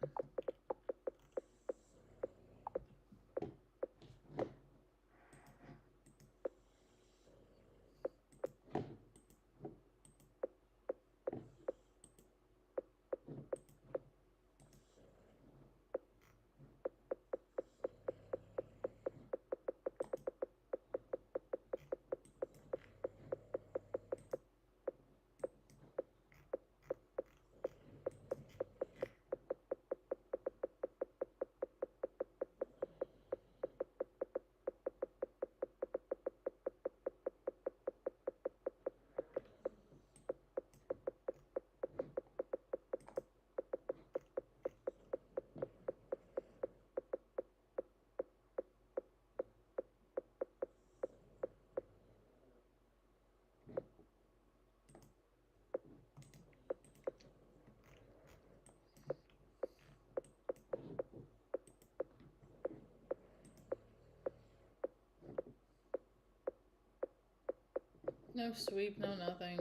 No sweep, no nothing.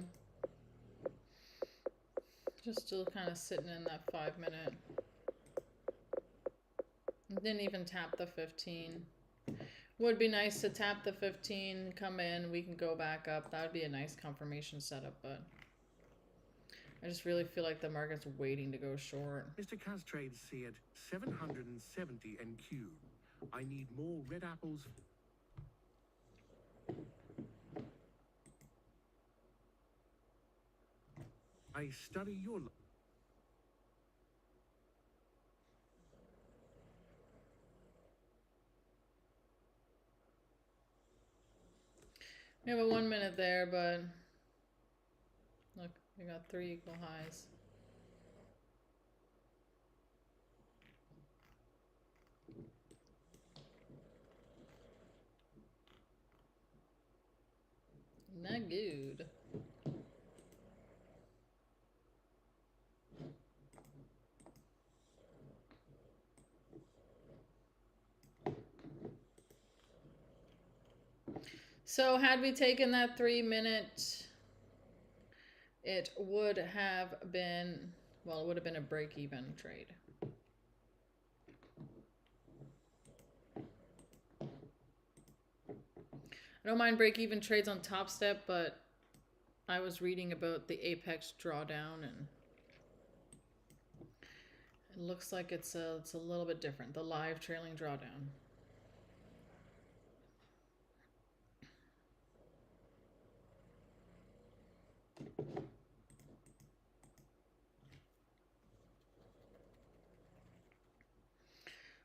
Just still kind of sitting in that 5 minute. Didn't even tap the 15. Would be nice to tap the 15, come in, we can go back up. That would be a nice confirmation setup, but I just really feel like the market's waiting to go short. Mr. Cas trades C at 770 NQ. I need more red apples. I study your... We have a 1 minute there, but look, we got 3 equal highs. Not good. So had we taken that 3 minute, it would have been, well, it would have been a break-even trade. I don't mind break-even trades on Top Step, but I was reading about the Apex drawdown, and it looks like it's a little bit different. The live trailing drawdown.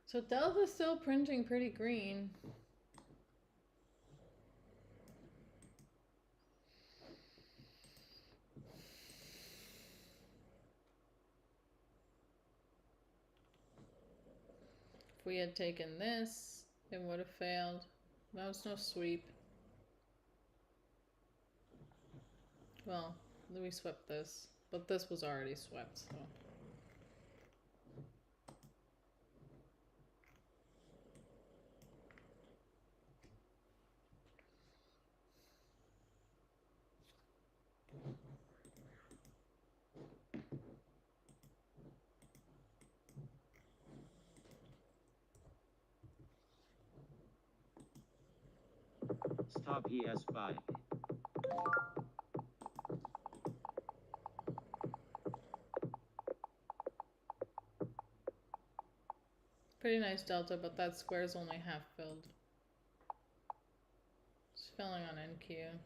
So Delta's still printing pretty green. If we had taken this, it would have failed. That was no sweep. Well, we swept this, but this was already swept, so. Stop ES buy. Pretty nice delta, but that square is only half filled. It's filling on NQ.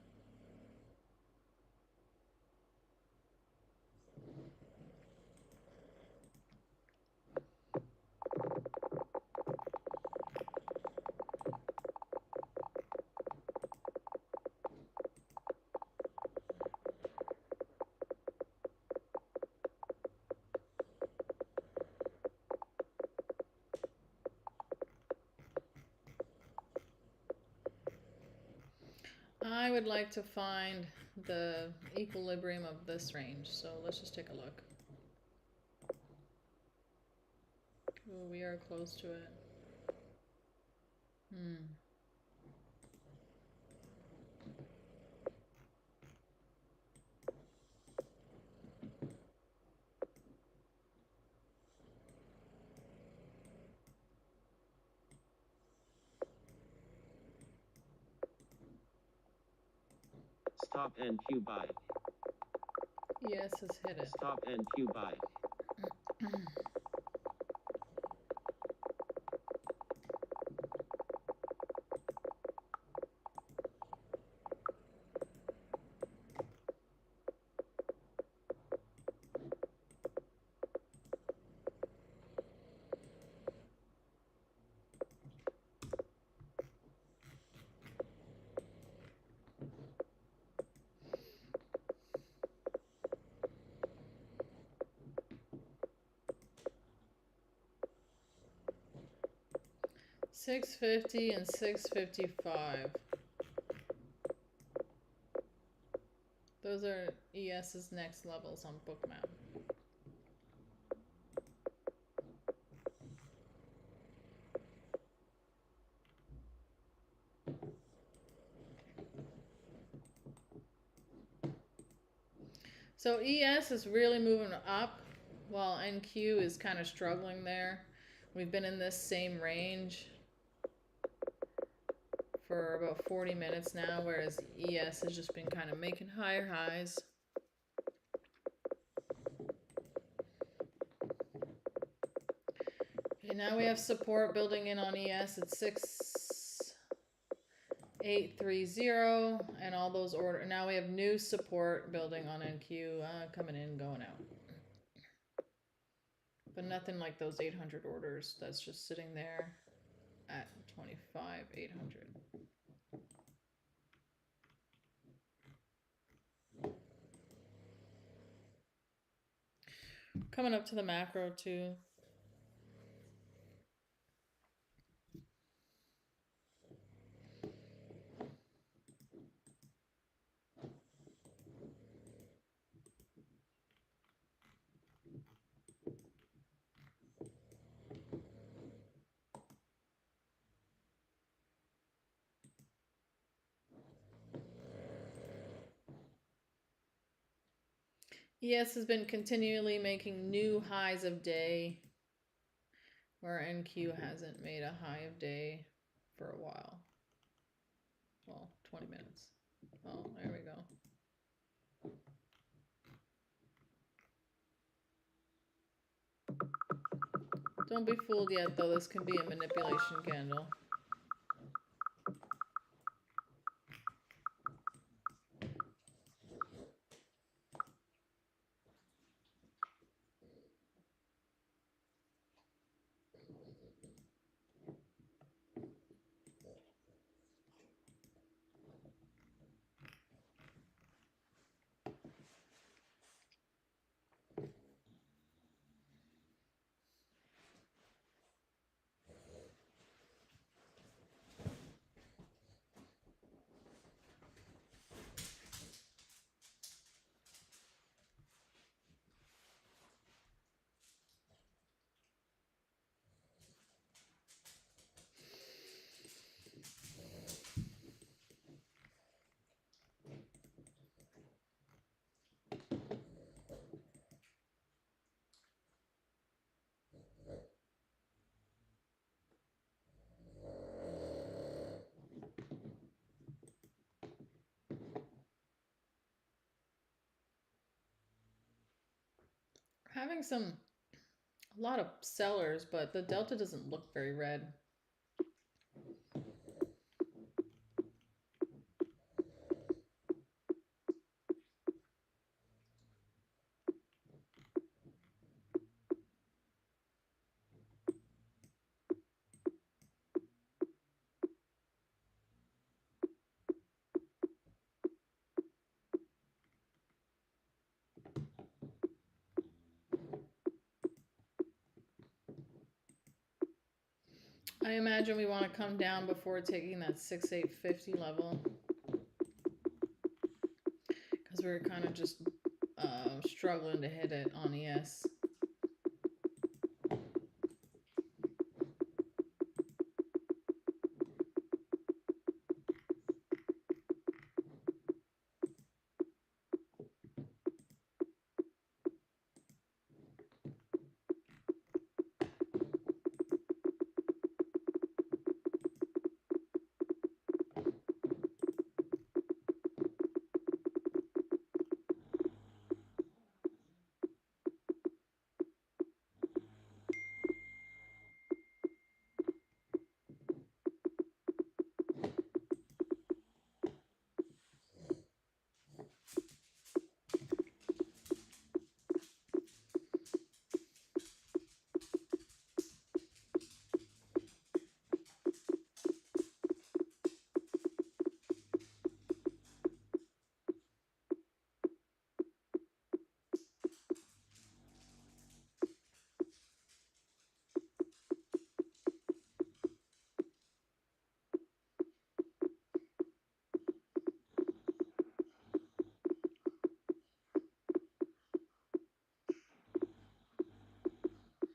I would like to find the equilibrium of this range, so let's just take a look. Ooh, we are close to it. Stop NQ buy. Yes, has hit it. Stop NQ buy. $6.50 and $6.55. Those are ES's next levels on BOOKMAP. So ES is really moving up while NQ is kind of struggling there. We've been in this same range for about 40 minutes now, whereas ES has just been kind of making higher highs. Okay, now we have support building in on ES at 6830, and all those order. Now we have new support building on NQ, coming in, going out. But nothing like those 800 orders. That's just sitting there at 25,800. Coming up to the macro too. ES has been continually making new highs of day, where NQ hasn't made a high of day for a while. Well, 20 minutes. Oh, there we go. Don't be fooled yet, though. This can be a manipulation candle. Having a lot of sellers, but the delta doesn't look very red. I imagine we want to come down before taking that 6850 level, because we're kind of just struggling to hit it on ES.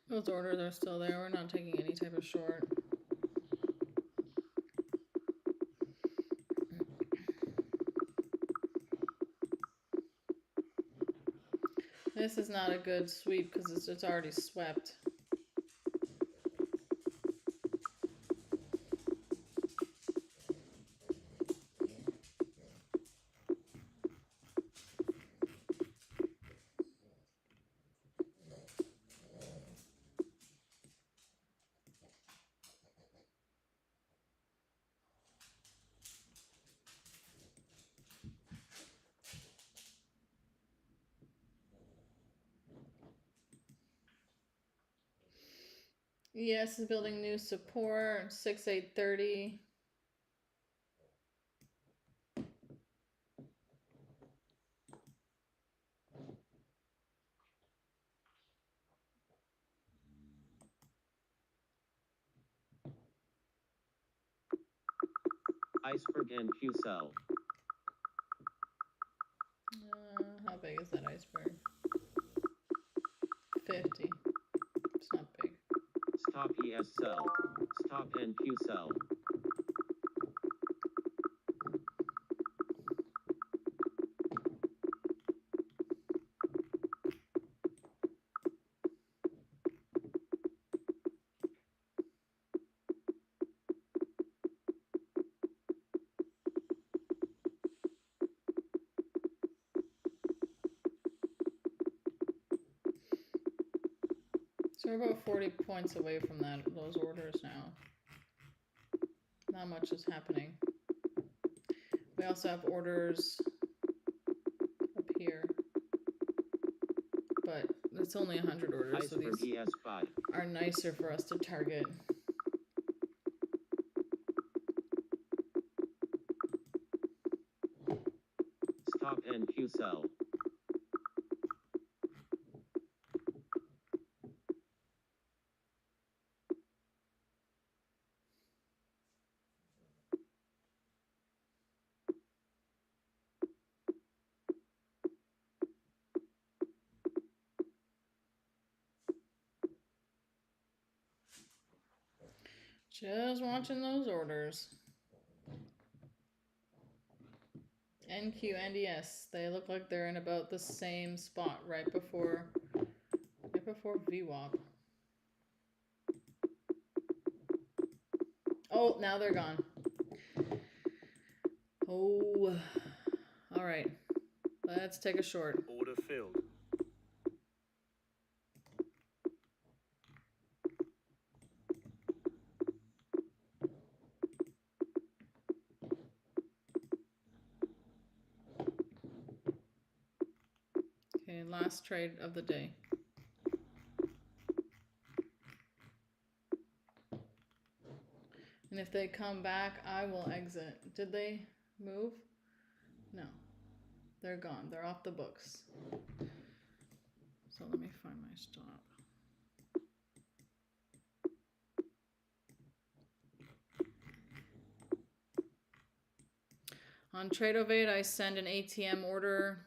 Those orders are still there. We're not taking any type of short. This is not a good sweep because it's already swept. ES is building new support, 6-8-30. Iceberg NQ sell. How big is that iceberg? 50. It's not big. Stop ES sell. Stop NQ sell. So we're about 40 points away from those orders now. Not much is happening. We also have orders up here, but it's only 100 orders, so Iceberg these ES buy. are nicer for us to target. Stop NQ sell. Just watching those orders. NQ and ES, they look like they're in about the same spot right before VWAP. Oh, now they're gone. Oh, all right. Let's take a short. Order filled. Okay, last trade of the day. And if they come back, I will exit. Did they move? No. They're gone. They're off the books. So let me find my stop. On Tradeovate, I send an ATM order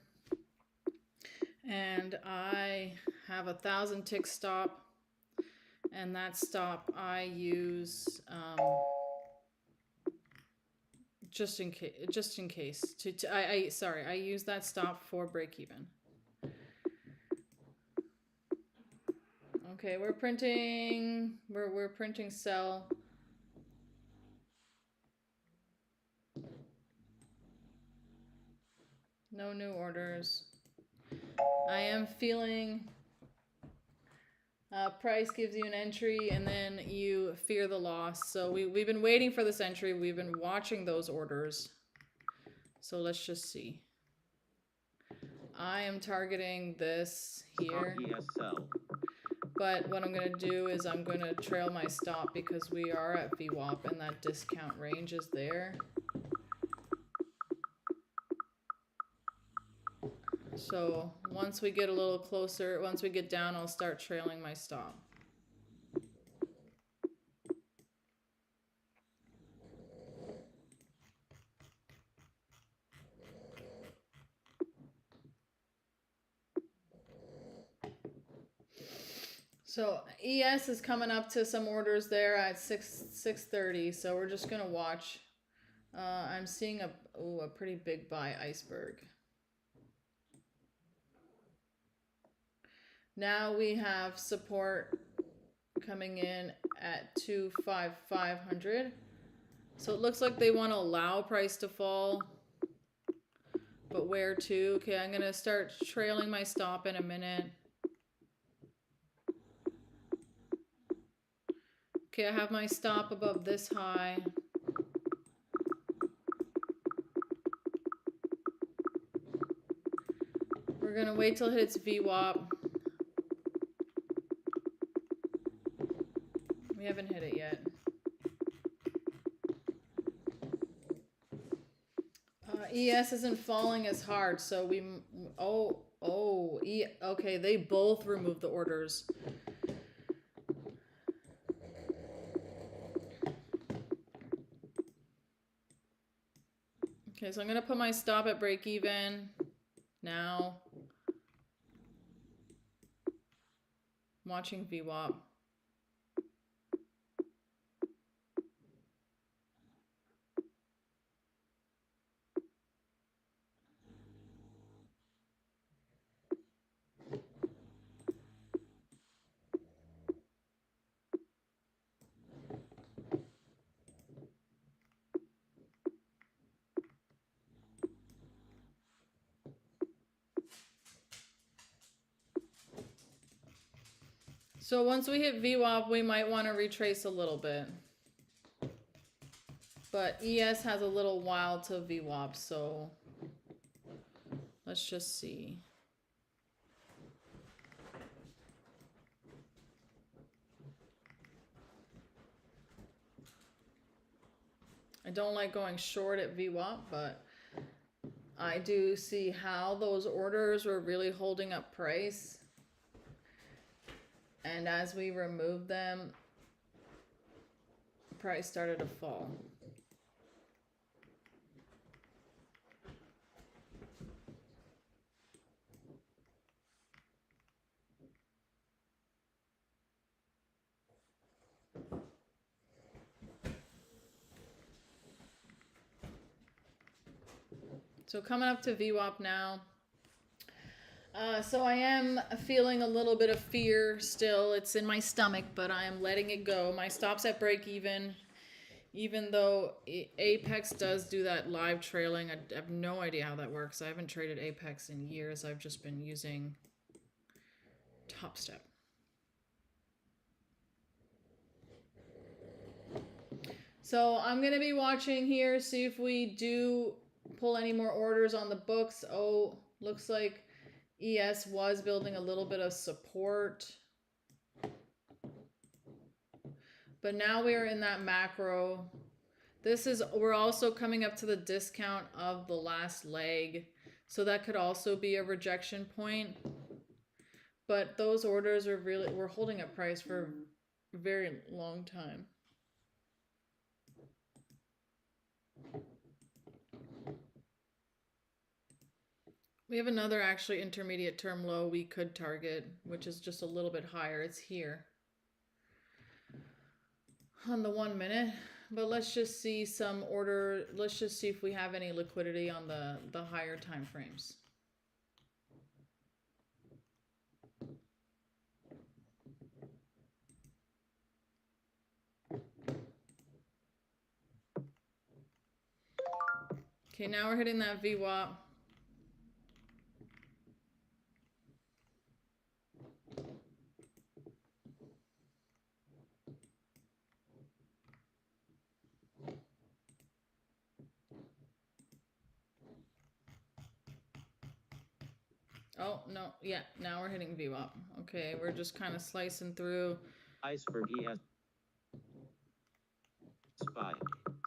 and I have 1,000 tick stop, and that stop I use just in case I use that stop for break even. Okay, we're printing sell. No new orders. I am feeling price gives you an entry and then you fear the loss. So we've been waiting for this entry. We've been watching those orders. So let's just see. I am targeting this here. Stop ES sell. But what I'm going to do is I'm going to trail my stop because we are at VWAP and that discount range is there. So once we get a little closer, once we get down, I'll start trailing my stop. So ES is coming up to some orders there at 6:30. So we're just gonna watch. I'm seeing a pretty big buy iceberg. Now we have support coming in at 25500. So it looks like they want to allow price to fall, but where to? Okay, I'm gonna start trailing my stop in a minute. Okay, I have my stop above this high. We're gonna wait till it hits VWAP. We haven't hit it yet. ES isn't falling as hard, so we, okay, they both removed the orders. Okay, so I'm gonna put my stop at break even now. I'm watching VWAP. So once we hit VWAP, we might want to retrace a little bit. But ES has a little while to VWAP, so let's just see. I don't like going short at VWAP, but I do see how those orders were really holding up price. And as we removed them, price started to fall. So coming up to VWAP now. So I am feeling a little bit of fear still. It's in my stomach, but I am letting it go. My stop's at break even though Apex does do that live trailing. I have no idea how that works. I haven't traded Apex in years. I've just been using Top Step. So I'm going to be watching here, see if we do pull any more orders on the books. Oh, looks like ES was building a little bit of support. But now we are in that macro. We're also coming up to the discount of the last leg. So that could also be a rejection point. But those orders are we're holding up price for a very long time. We have another actually intermediate term low we could target, which is just a little bit higher. It's here on the 1 minute. But let's just see some order. Let's just see if we have any liquidity on the higher time frames. Okay, now we're hitting that VWAP. Oh, no, yeah, now we're hitting VWAP. Okay, we're just kind of slicing through. Iceberg ES SPY.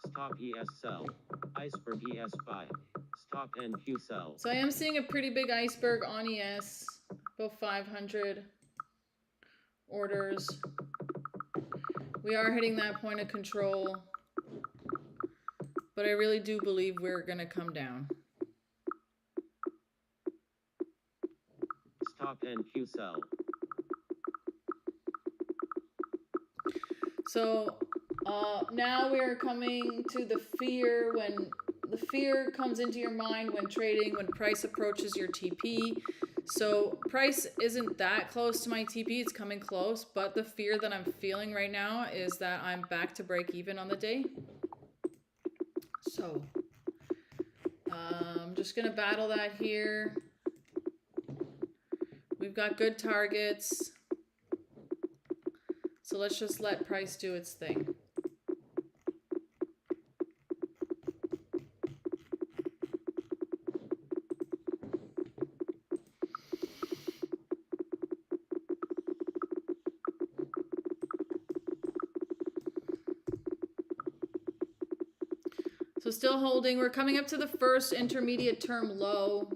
Stop ES sell. Iceberg ES buy. Stop NQ sell. So I am seeing a pretty big iceberg on ES, about 500 orders. We are hitting that point of control, but I really do believe we're going to come down. Stop NQ sell. So now we're coming to the fear. When the fear comes into your mind when trading, when price approaches your TP. So price isn't that close to my TP. It's coming close, but the fear that I'm feeling right now is that I'm back to break even on the day. So I'm just gonna battle that here. We've got good targets. So let's just let price do its thing. So still holding. We're coming up to the first intermediate term low,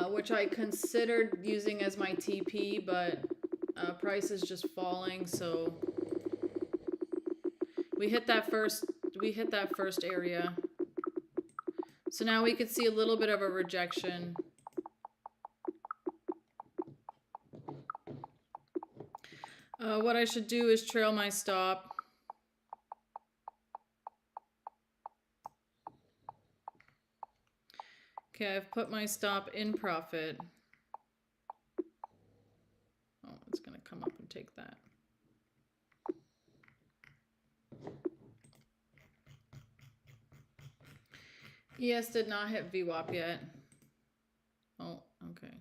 which I considered using as my TP, but price is just falling. So we hit that first area. So now we could see a little bit of a rejection. What I should do is trail my stop. Okay, I've put my stop in profit. Oh, it's gonna come up and take that. ES did not hit VWAP yet. Oh, okay.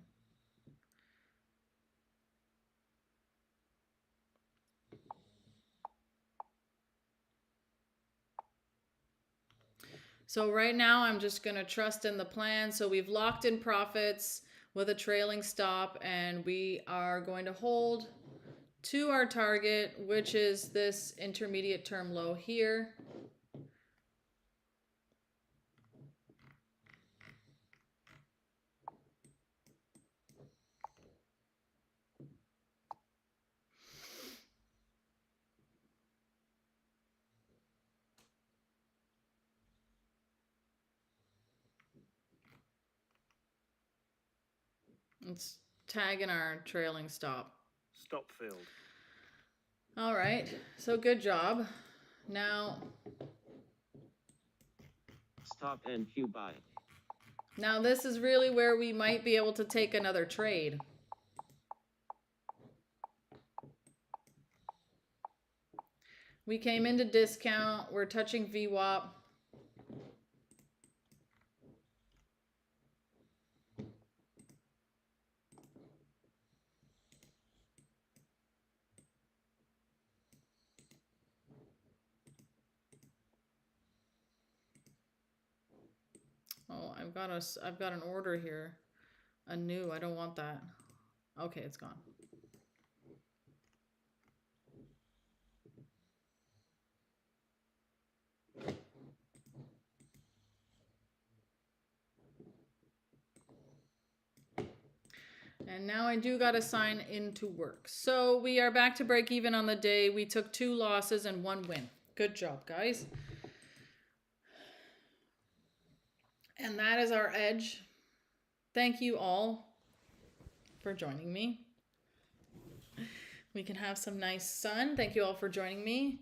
So right now I'm just going to trust in the plan. So we've locked in profits with a trailing stop, and we are going to hold to our target, which is this intermediate term low here. It's tagging our trailing stop. Stop filled. All right, so good job. Now Stop NQ buy. Now this is really where we might be able to take another trade. We came into discount, we're touching VWAP. Oh, I've got an order here. A new, I don't want that. Okay, it's gone. And now I do got to sign into work. So we are back to break even on the day. We took 2 losses and 1 win. Good job, guys. And that is our edge. Thank you all for joining me. We can have some nice sun. Thank you all for joining me.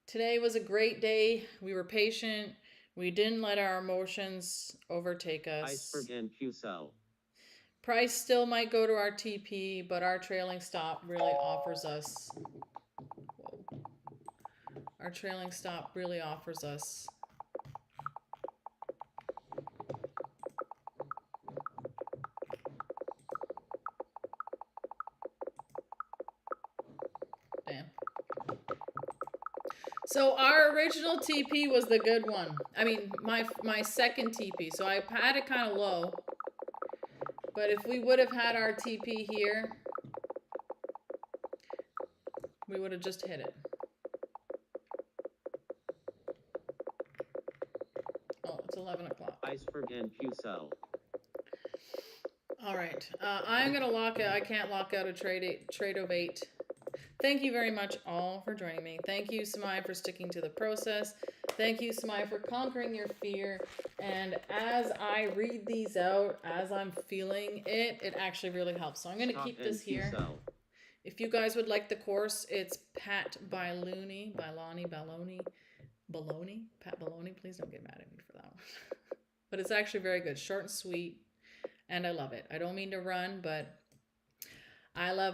Today was a great day. We were patient. We didn't let our emotions overtake us. Iceberg NQ sell. Price still might go to our TP, but our trailing stop really offers us. Whoa. Our trailing stop really offers us. Damn. So our original TP was the good one. I mean, my second TP. So I had it kind of low. But if we would have had our TP here, we would have just hit it. Oh, it's 11 o'clock. Iceberg NQ sell. All right. I'm going to lock it. I can't lock out a trade of 8. Thank you very much all for joining me. Thank you, Samai, for sticking to the process. Thank you, Samai, for conquering your fear. And as I read these out, as I'm feeling it, it actually really helps. So I'm going to keep this here. Sell. If you guys would like the course, it's Pat Baloney, Pat Baloney. Please don't get mad at me for that one. But it's actually very good, short and sweet. and I love it. I don't mean to run, but I love